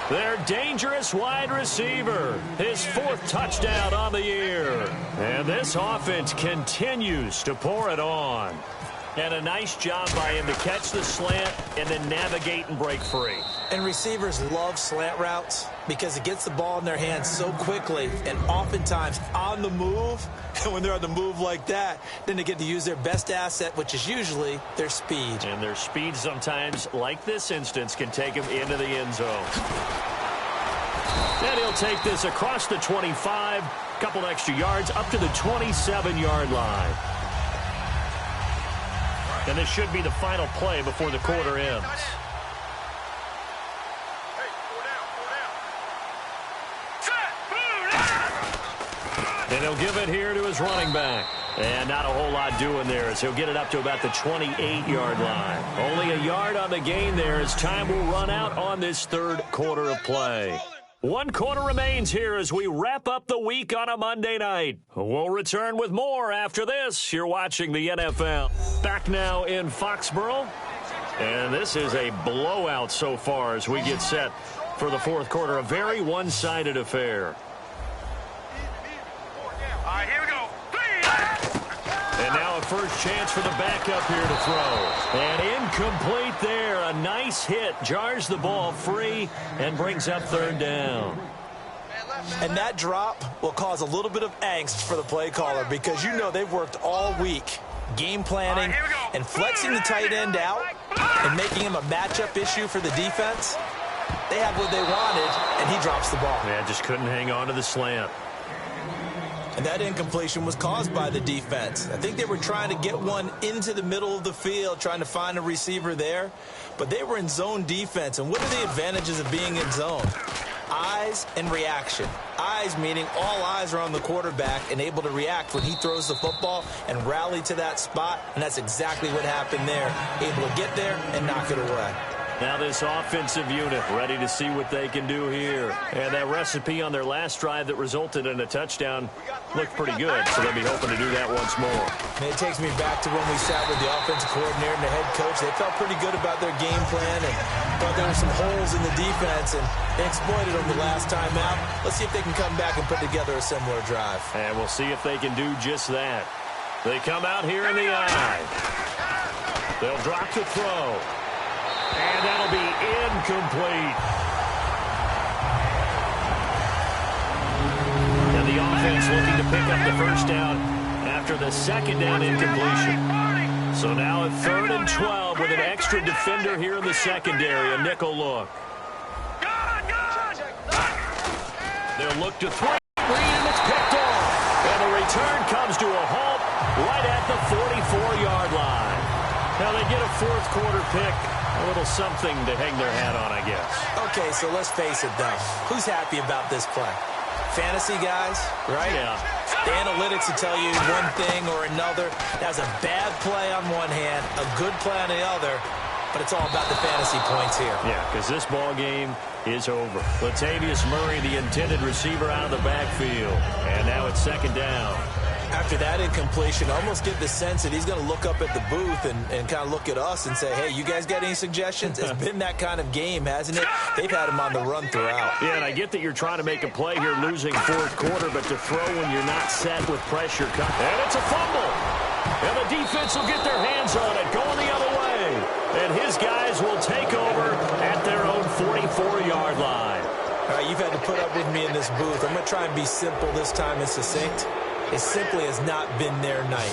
Their dangerous wide receiver, his 4th touchdown on the year. And this offense continues to pour it on. And a nice job by him to catch the slant and then navigate and break free. And receivers love slant routes because it gets the ball in their hands so quickly and oftentimes on the move. And when they're on the move like that, then they get to use their best asset, which is usually their speed. And their speed sometimes, like this instance, can take them into the end zone. And he'll take this across the 25, couple extra yards, up to the 27-yard line. And this should be the final play before the quarter ends. And he'll give it here to his running back. And not a whole lot doing there as he'll get it up to about the 28-yard line. Only a yard on the gain there as time will run out on this 3rd quarter of play. 1 quarter remains here as we wrap up the week on a Monday night. We'll return with more after this. You're watching the NFL. Back now in Foxborough. And this is a blowout so far as we get set for the 4th quarter. A very one-sided affair. All right, here we go. And now a first chance for the backup here to throw. And incomplete there. A nice hit. Jars the ball free and brings up third down. And that drop will cause a little bit of angst for the play caller because you know they've worked all week game planning and flexing the tight end out and making him a matchup issue for the defense. They have what they wanted, and he drops the ball. Yeah, just couldn't hang on to the slant. And that incompletion was caused by the defense. I think they were trying to get one into the middle of the field, trying to find a receiver there. But they were in zone defense. And what are the advantages of being in zone? Eyes and reaction. Eyes meaning all eyes are on the quarterback and able to react when he throws the football and rally to that spot. And that's exactly what happened there. Able to get there and knock it away. Now this offensive unit ready to see what they can do here. And that recipe on their last drive that resulted in a touchdown looked pretty good, so they'll be hoping to do that once more. And it takes me back to when we sat with the offensive coordinator and the head coach. They felt pretty good about their game plan and thought there were some holes in the defense, and they exploited them the last time out. Let's see if they can come back and put together a similar drive. And we'll see if they can do just that. They come out here in the eye. They'll drop the throw. And that'll be incomplete. And the offense looking to pick up the first down after the second down incompletion. So now at 3rd and 12 with an extra defender here in the secondary, a nickel look. They'll look to throw. And it's picked off. And the return comes to a halt right at the 44-yard line. Now they get a fourth quarter pick. A little something to hang their hat on, I guess. Okay, so let's face it, though. Who's happy about this play? Fantasy guys, right? Yeah. The analytics will tell you one thing or another. That's a bad play on one hand, a good play on the other, but it's all about the fantasy points here. Yeah, because this ball game is over. Latavius Murray, the intended receiver, out of the backfield. And now it's second down. After that incompletion, I almost get the sense that he's going to look up at the booth and kind of look at us and say, hey, you guys got any suggestions? It's been that kind of game, hasn't it? They've had him on the run throughout. Yeah, and I get that you're trying to make a play here, losing fourth quarter, but to throw when you're not set with pressure. And it's a fumble. And the defense will get their hands on it, going the other way. And his guys will take over at their own 44-yard line. All right, you've had to put up with me in this booth. I'm going to try and be simple this time and succinct. It simply has not been their night.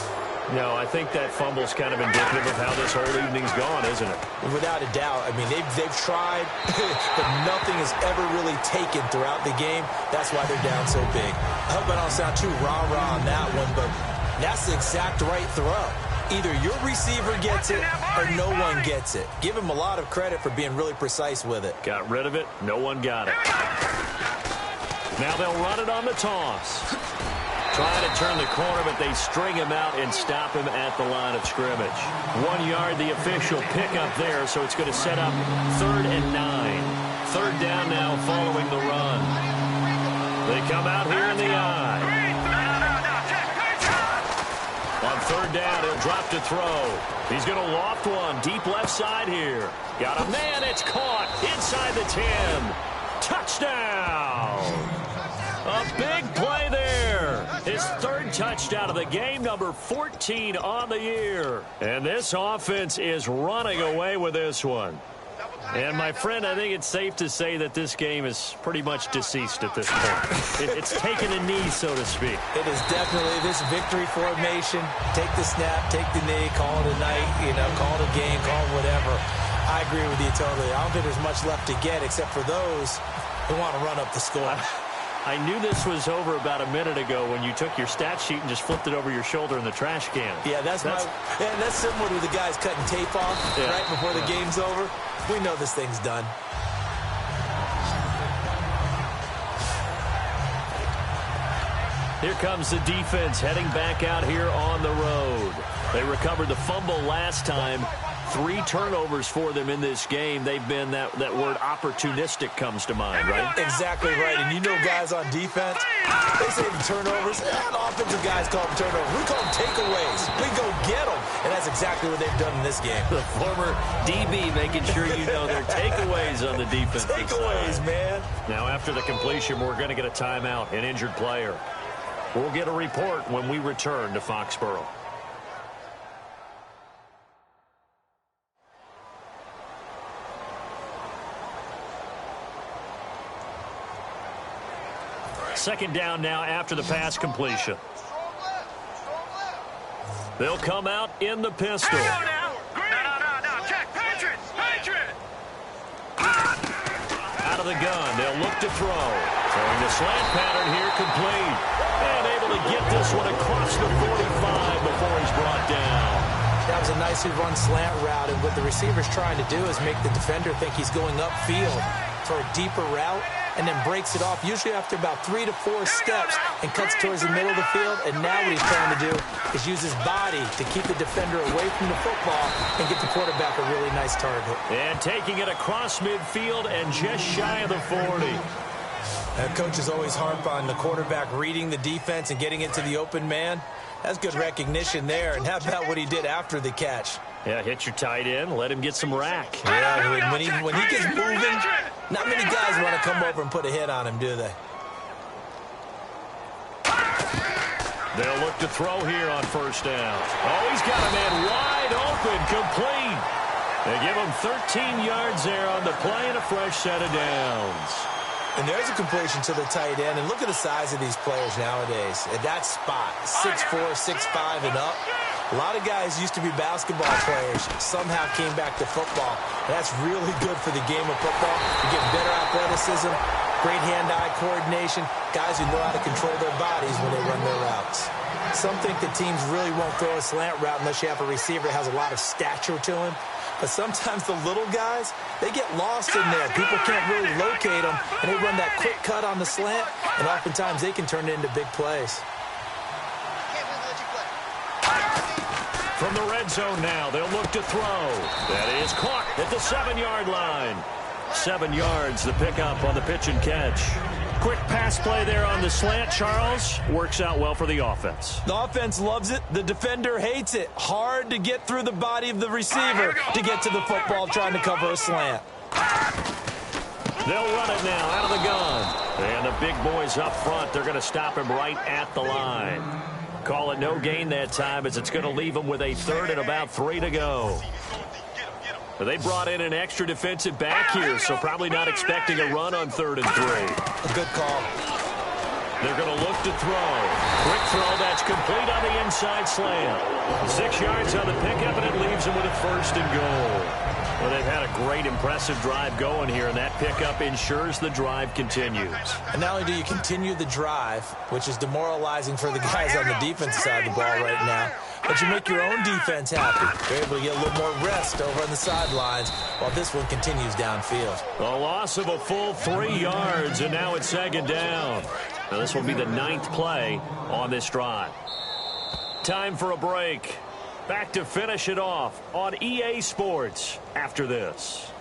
No, I think that fumble's kind of indicative of how this whole evening's gone, isn't it? Without a doubt. I mean, they've tried, but nothing is ever really taken throughout the game. That's why they're down so big. I hope I don't sound too rah-rah on that one, but that's the exact right throw. Either your receiver gets it or no one gets it. Give him a lot of credit for being really precise with it. Got rid of it. No one got it. Now they'll run it on the toss. Trying to turn the corner, but they string him out and stop him at the line of scrimmage. 1 yard, the official pickup there, so it's going to set up 3rd and 9. Third down now following the run. They come out here in the eye. On 3rd down, he'll drop to throw. He's going to loft one deep left side here. Got a man, it's caught inside the 10. Touchdown! A big play there. His 3rd touchdown of the game, number 14 on the year. And this offense is running away with this one. And, my friend, I think it's safe to say that this game is pretty much deceased at this point. It's taken a knee, so to speak. It is definitely this victory formation. Take the snap, take the knee, call it a night, call it a game, call it whatever. I agree with you totally. I don't think there's much left to get except for those who want to run up the score. I knew this was over about a minute ago when you took your stat sheet and just flipped it over your shoulder in the trash can. Yeah, that's similar to the guys cutting tape off right before the game's over. We know this thing's done. Here comes the defense heading back out here on the road. They recovered the fumble last time. 3 turnovers for them in this game. They've been, that word opportunistic comes to mind, right? Exactly right. And you know guys on defense, they say the turnovers. The offensive guys call them turnovers. We call them takeaways. We go get them. And that's exactly what they've done in this game. The former DB making sure you know their takeaways on the defense. Takeaways, man. Now after the completion, we're going to get a timeout, an injured player. We'll get a report when we return to Foxborough. Second down now after the pass completion. They'll come out in the pistol. No. Check. Patriot. Out of the gun. They'll look to throw. Throwing the slant pattern here, complete. And able to get this one across the 45 before he's brought down. That was a nicely run slant route, and what the receiver's trying to do is make the defender think he's going upfield for a deeper route, and then breaks it off, usually after about 3 to 4 steps, and cuts towards the middle of the field. And now what he's trying to do is use his body to keep the defender away from the football and get the quarterback a really nice target. And taking it across midfield and just shy of the 40. Coaches always harp on the quarterback reading the defense and getting it to the open man. That's good recognition there. And how about what he did after the catch? Yeah, hit your tight end, let him get some rack. Yeah, when he gets moving, not many guys want to come over and put a hit on him, do they? They'll look to throw here on first down. Oh, he's got a man wide open, complete. They give him 13 yards there on the play and a fresh set of downs. And there's a completion to the tight end. And look at the size of these players nowadays. At that spot, 6'4", 6'5", and up. A lot of guys used to be basketball players, somehow came back to football. And that's really good for the game of football. You get better athleticism, great hand-eye coordination, guys who know how to control their bodies when they run their routes. Some think that teams really won't throw a slant route unless you have a receiver that has a lot of stature to him. But sometimes the little guys, they get lost in there. People can't really locate them, and they run that quick cut on the slant, and oftentimes they can turn it into big plays. From the red zone now, they'll look to throw. That is caught at the 7-yard line. 7 yards, the pickup on the pitch and catch. Quick pass play there on the slant, Charles. Works out well for the offense. The offense loves it. The defender hates it. Hard to get through the body of the receiver to get to the football trying to cover a slant. They'll run it now out of the gun. And the big boys up front, they're going to stop him right at the line. Call it no gain that time as it's going to leave him with a third and about 3 to go. They brought in an extra defensive back here, so probably not expecting a run on 3rd and 3. A good call. They're going to look to throw. Quick throw, that's complete on the inside slant. 6 yards on the pickup, and it leaves them with a 1st and goal. Well, they've had a great, impressive drive going here, and that pickup ensures the drive continues. And not only do you continue the drive, which is demoralizing for the guys on the defensive side of the ball right now, but you make your own defense happy. You're able to get a little more rest over on the sidelines while this one continues downfield. A loss of a full 3 yards, and now it's 2nd down. Now this will be the 9th play on this drive. Time for a break. Back to finish it off on EA Sports after this.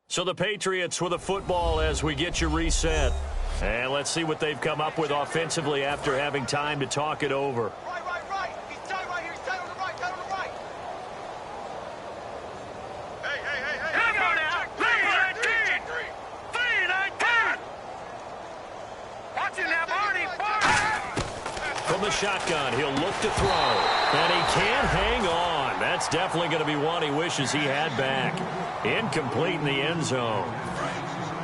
So the Patriots with a football as we get you reset. And let's see what they've come up with offensively after having time to talk it over. Right. He's tight right here. He's tight on the right. Hey. Hang on now. 3-19. Watching that, Barney. From the shotgun, he'll look to throw. And he can't hang on. That's definitely going to be one he wishes he had back. Incomplete in the end zone.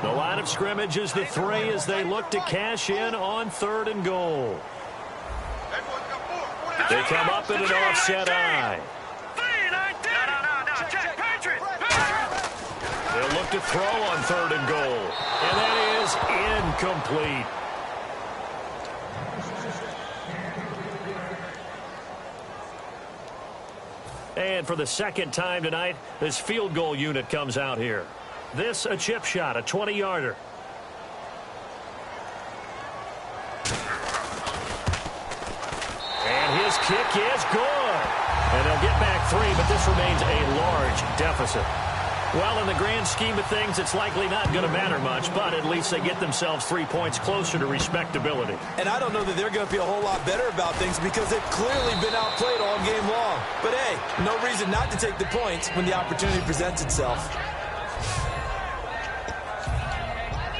The line of scrimmage is the 3 as they look to cash in on 3rd and goal. They come up in an offset eye. They'll look to throw on 3rd and goal. And that is incomplete. And for the 2nd time tonight, this field goal unit comes out here. This a chip shot, a 20-yarder. And his kick is good. And they'll get back 3, but this remains a large deficit. Well, in the grand scheme of things, it's likely not going to matter much, but at least they get themselves 3 points closer to respectability. And I don't know that they're going to feel a whole lot better about things because they've clearly been outplayed all game long. But hey, no reason not to take the points when the opportunity presents itself.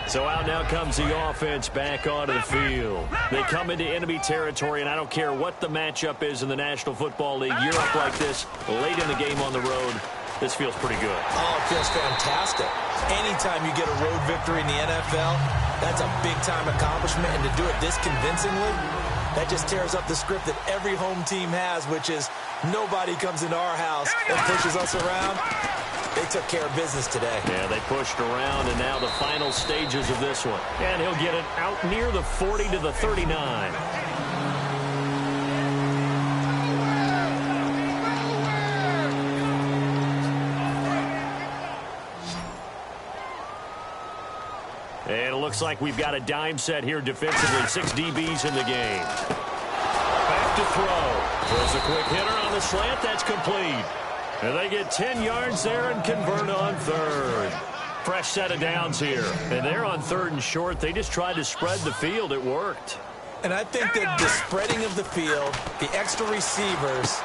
So out now comes the offense back onto the field. They come into enemy territory, and I don't care what the matchup is in the National Football League. You're up like this late in the game on the road. this feels pretty good. Oh, it feels fantastic. Anytime you get a road victory in the NFL, that's a big-time accomplishment, and to do it this convincingly, that just tears up the script that every home team has, which is nobody comes into our house and pushes us around. They took care of business today. Yeah, they pushed around, and now the final stages of this one. And he'll get it out near the 40 to the 39. And it looks like we've got a dime set here defensively. 6 DBs in the game. Back to throw. There's a quick hitter on the slant. That's complete. And they get 10 yards there and convert on third. Fresh set of downs here. And they're on third and short. They just tried to spread the field. It worked. And I think that the spreading of the field, the extra receivers,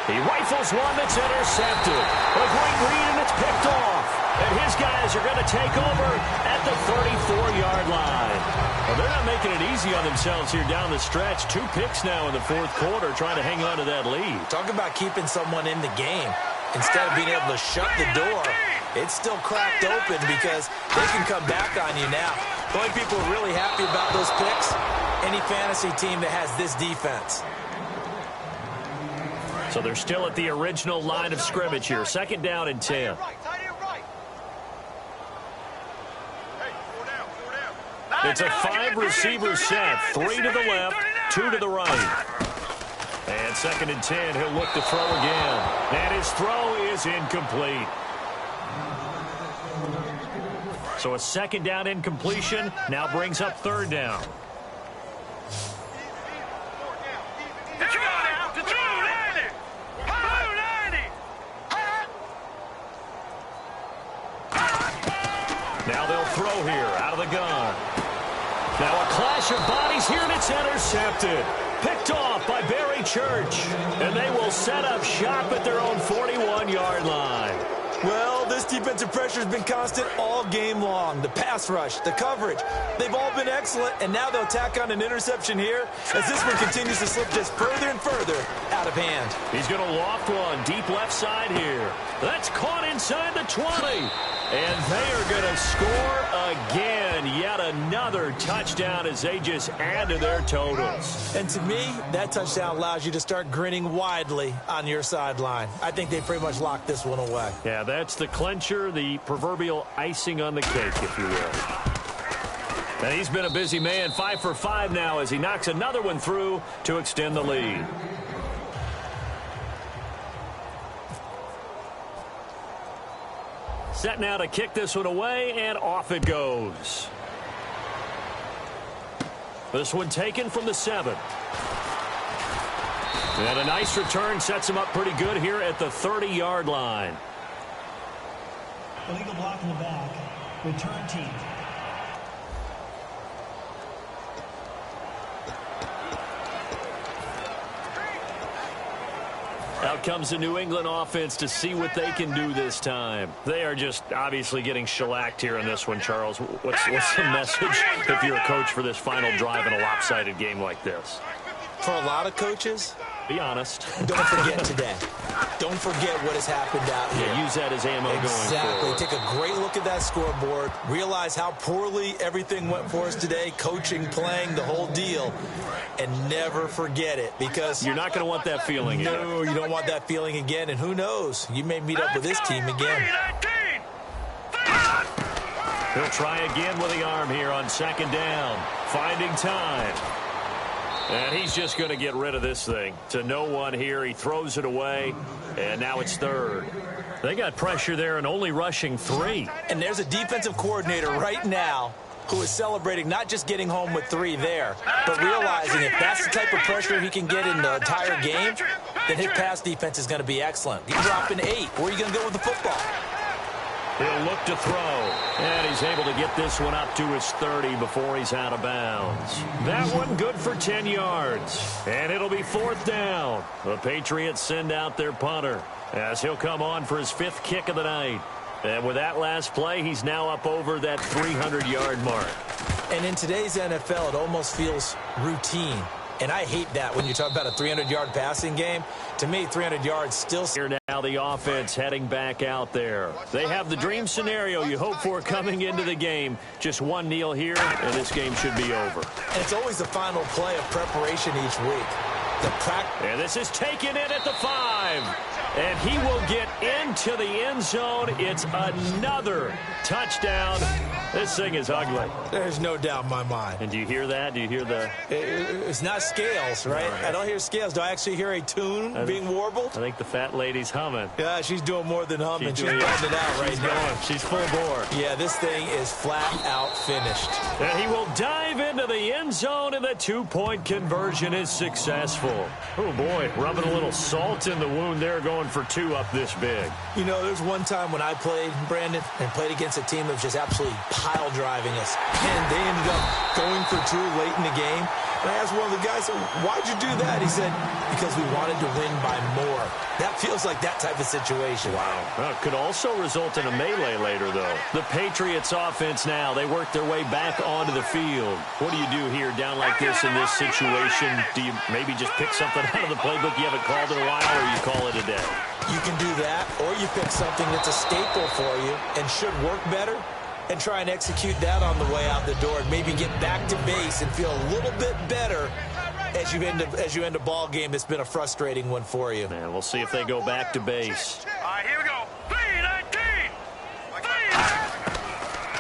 he rifles one that's intercepted. A great read, and it's picked off. And his guys are going to take over at the 34-yard line. Well, they're not making it easy on themselves here down the stretch. 2 picks now in the fourth quarter, trying to hang on to that lead. Talk about keeping someone in the game. Instead of being able to shut the door, it's still cracked open because they can come back on you now. The only people who are really happy about those picks, any fantasy team that has this defense. So they're still at the original line of scrimmage here. 2nd down and 10. It's a 5-receiver set. 3 to the left, 2 to the right. And 2nd and 10, he'll look to throw again. And his throw is incomplete. So a 2nd down incompletion now brings up 3rd down. Now they'll throw here out of the gun. Now a clash of bodies here, and it's intercepted. Picked off by Barry Church. And they will set up shop at their own 41-yard line. Well, this defensive pressure has been constant all game long. The pass rush, the coverage, they've all been excellent, and now they'll tack on an interception here as this one continues to slip just further and further out of hand. He's going to loft one deep left side here. That's caught inside the 20. And they are going to score again. Yet another touchdown as they just add to their totals. And to me, that touchdown allows you to start grinning widely on your sideline. I think they pretty much locked this one away. Yeah, that's the clincher, the proverbial icing on the cake, if you will. And he's been a busy man. 5 for 5 now as he knocks another one through to extend the lead. Set now to kick this one away, and off it goes. This one taken from the 7. And a nice return sets him up pretty good here at the 30-yard line. Illegal block in the back. Return team. Out comes the New England offense to see what they can do this time. They are just obviously getting shellacked here in this one, Charles. What's the message if you're a coach for this final drive in a lopsided game like this? For a lot of coaches, be honest. Don't forget today. Don't forget what has happened out here. Yeah, use that as ammo going forward. Take a great look at that scoreboard. Realize how poorly everything went for us today. Coaching, playing, the whole deal. And never forget it, because you're not going to want that feeling again. No, you don't want that feeling again. And who knows? You may meet up with this team again. He'll try again with the arm here on 2nd down. Finding time. And he's just going to get rid of this thing. To no one here. He throws it away. And now it's 3rd. They got pressure there and only rushing 3. And there's a defensive coordinator right now who is celebrating not just getting home with 3 there, but realizing if that's the type of pressure he can get in the entire game, then his pass defense is going to be excellent. He's dropping 8. Where are you going to go with the football? He'll look to throw. And he's able to get this one up to his 30 before he's out of bounds. That one good for 10 yards. And it'll be 4th down. The Patriots send out their punter as he'll come on for his 5th kick of the night. And with that last play, he's now up over that 300-yard mark. And in today's NFL, it almost feels routine. And I hate that when you talk about a 300-yard passing game. To me, 300 yards still... Here now. the offense heading back out there. They have the dream scenario you hope for coming into the game. Just one kneel here, and this game should be over. And it's always the final play of preparation each week. And this is taken in at the 5. And he will get into the end zone. It's another touchdown. This thing is ugly. There's no doubt in my mind. And do you hear that? Do you hear the... It's not scales, right? I don't hear scales. Do I actually hear a tune being warbled? I think the fat lady's humming. Yeah, she's doing more than humming. She's letting it out right now. She's full bore. Yeah, this thing is flat out finished. And he will dive into the end zone, and the two-point conversion is successful. Oh, boy, rubbing a little salt in the wound there, going for 2 up this big. You know, there's one time when I played, Brandon, and played against a team that was just absolutely pile driving us. And they ended up going for 2 late in the game. And I asked one of the guys, why'd you do that? He said, because we wanted to win by more. That feels like that type of situation. Wow. Well, it could also result in a melee later, though. The Patriots offense now, they work their way back onto the field. What do you do here down like this in this situation? Do you maybe just pick something out of the playbook you haven't called in a while, or you call it a day? You can do that, or you pick something that's a staple for you and should work better, and try and execute that on the way out the door and maybe get back to base and feel a little bit better as you end a ball game that's been a frustrating one for you. Man, we'll see if they go back to base. All right, here we go. 3-19.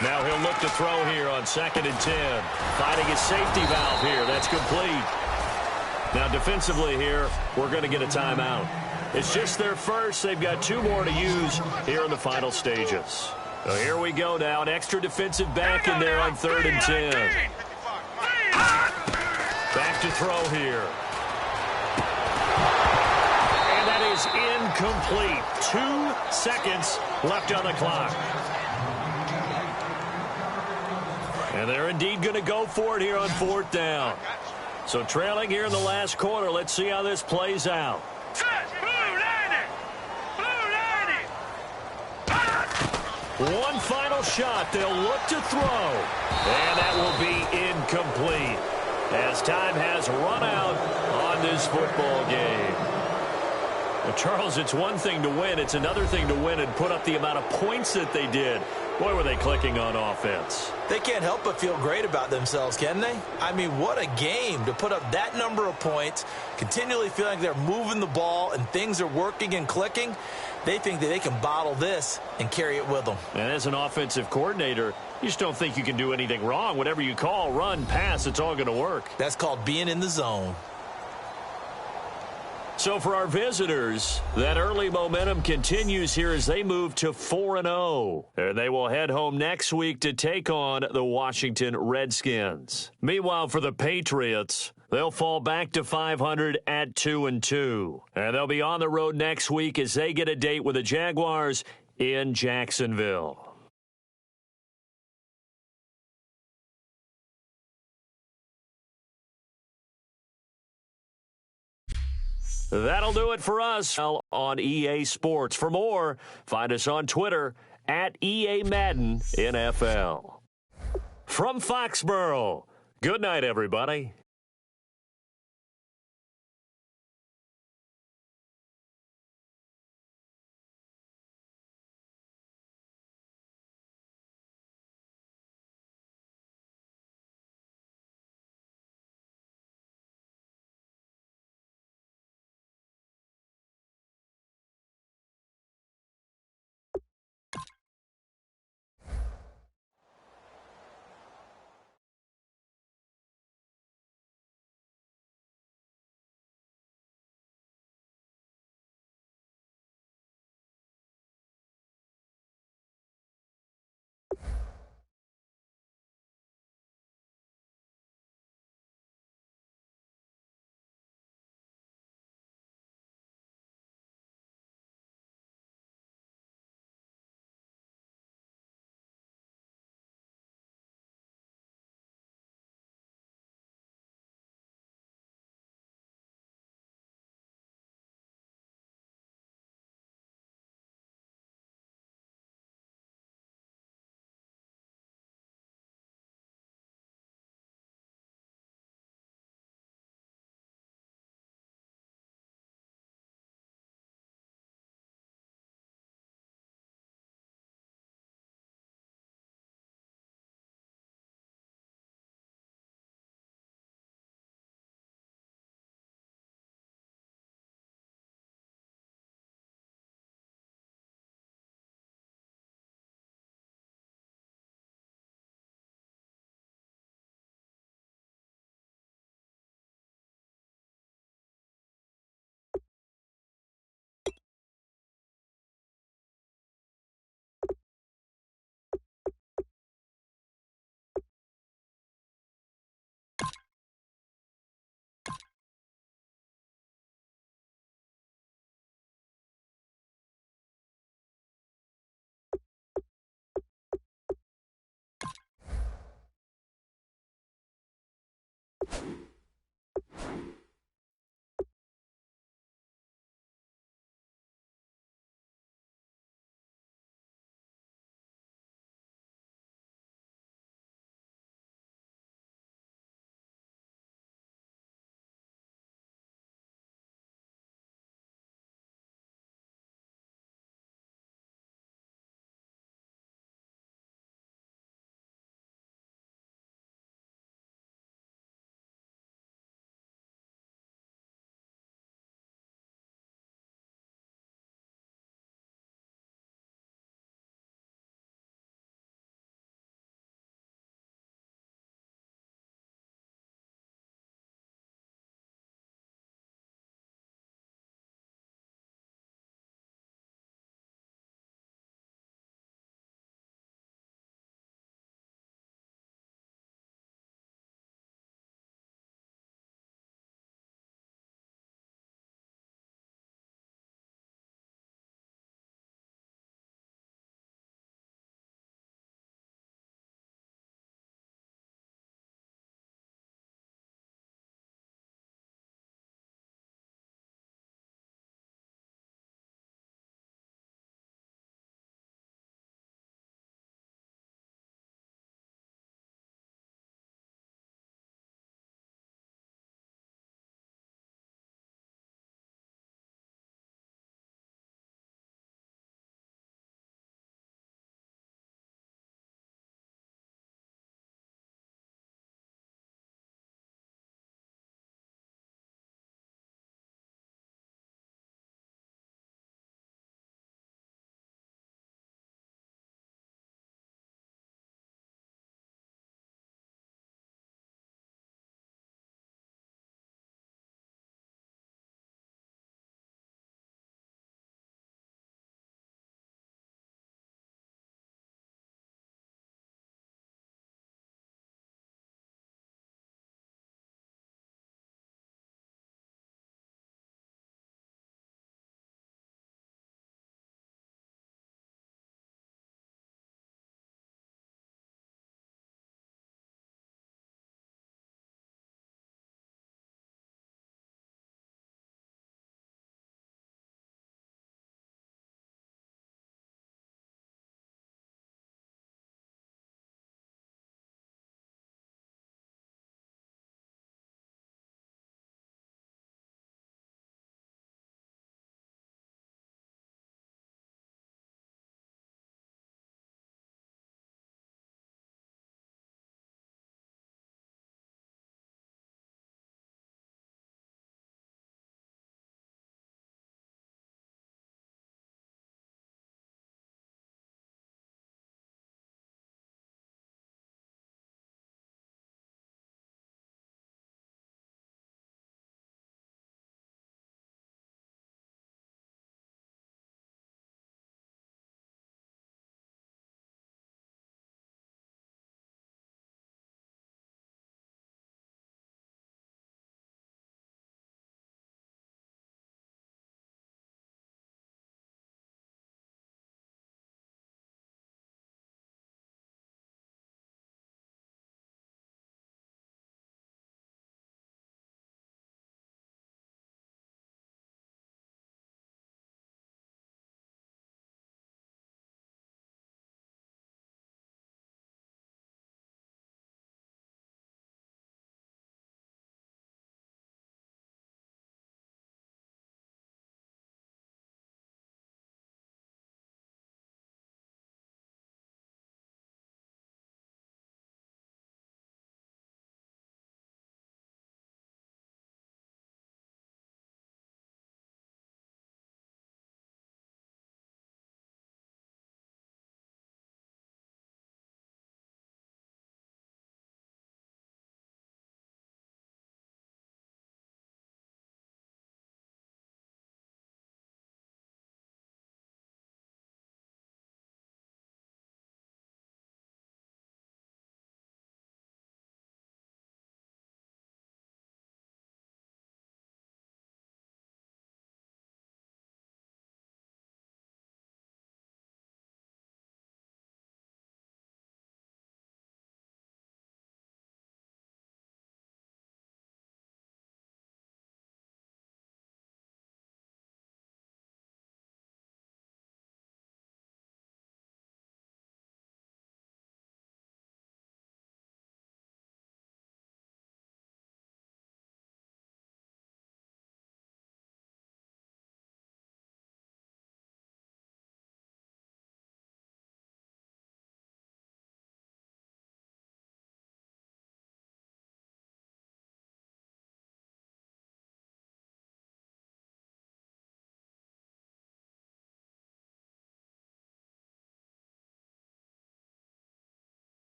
Now he'll look to throw here on 2nd and 10. Finding his safety valve here. That's complete. Now defensively here, we're going to get a timeout. It's just their first. They've got 2 more to use here in the final stages. So here we go now. An extra defensive back in there on 3rd and 10. Back to throw here. And that is incomplete. 2 seconds left on the clock. And they're indeed going to go for it here on 4th down. So trailing here in the last quarter. Let's see how this plays out. One final shot. They'll look to throw. And that will be incomplete as time has run out on this football game. Well, Charles, it's one thing to win. It's another thing to win and put up the amount of points that they did. Boy, were they clicking on offense. They can't help but feel great about themselves, can they? I mean, what a game to put up that number of points, continually feeling like they're moving the ball and things are working and clicking. They think that they can bottle this and carry it with them. And as an offensive coordinator, you just don't think you can do anything wrong. Whatever you call, run, pass, it's all going to work. That's called being in the zone. So for our visitors, that early momentum continues here as they move to 4-0. And they will head home next week to take on the Washington Redskins. Meanwhile, for the Patriots, they'll fall back to 500 at 2-2. And they'll be on the road next week as they get a date with the Jaguars in Jacksonville. That'll do it for us on EA Sports. For more, find us on Twitter at EA Madden NFL. From Foxborough, good night, everybody.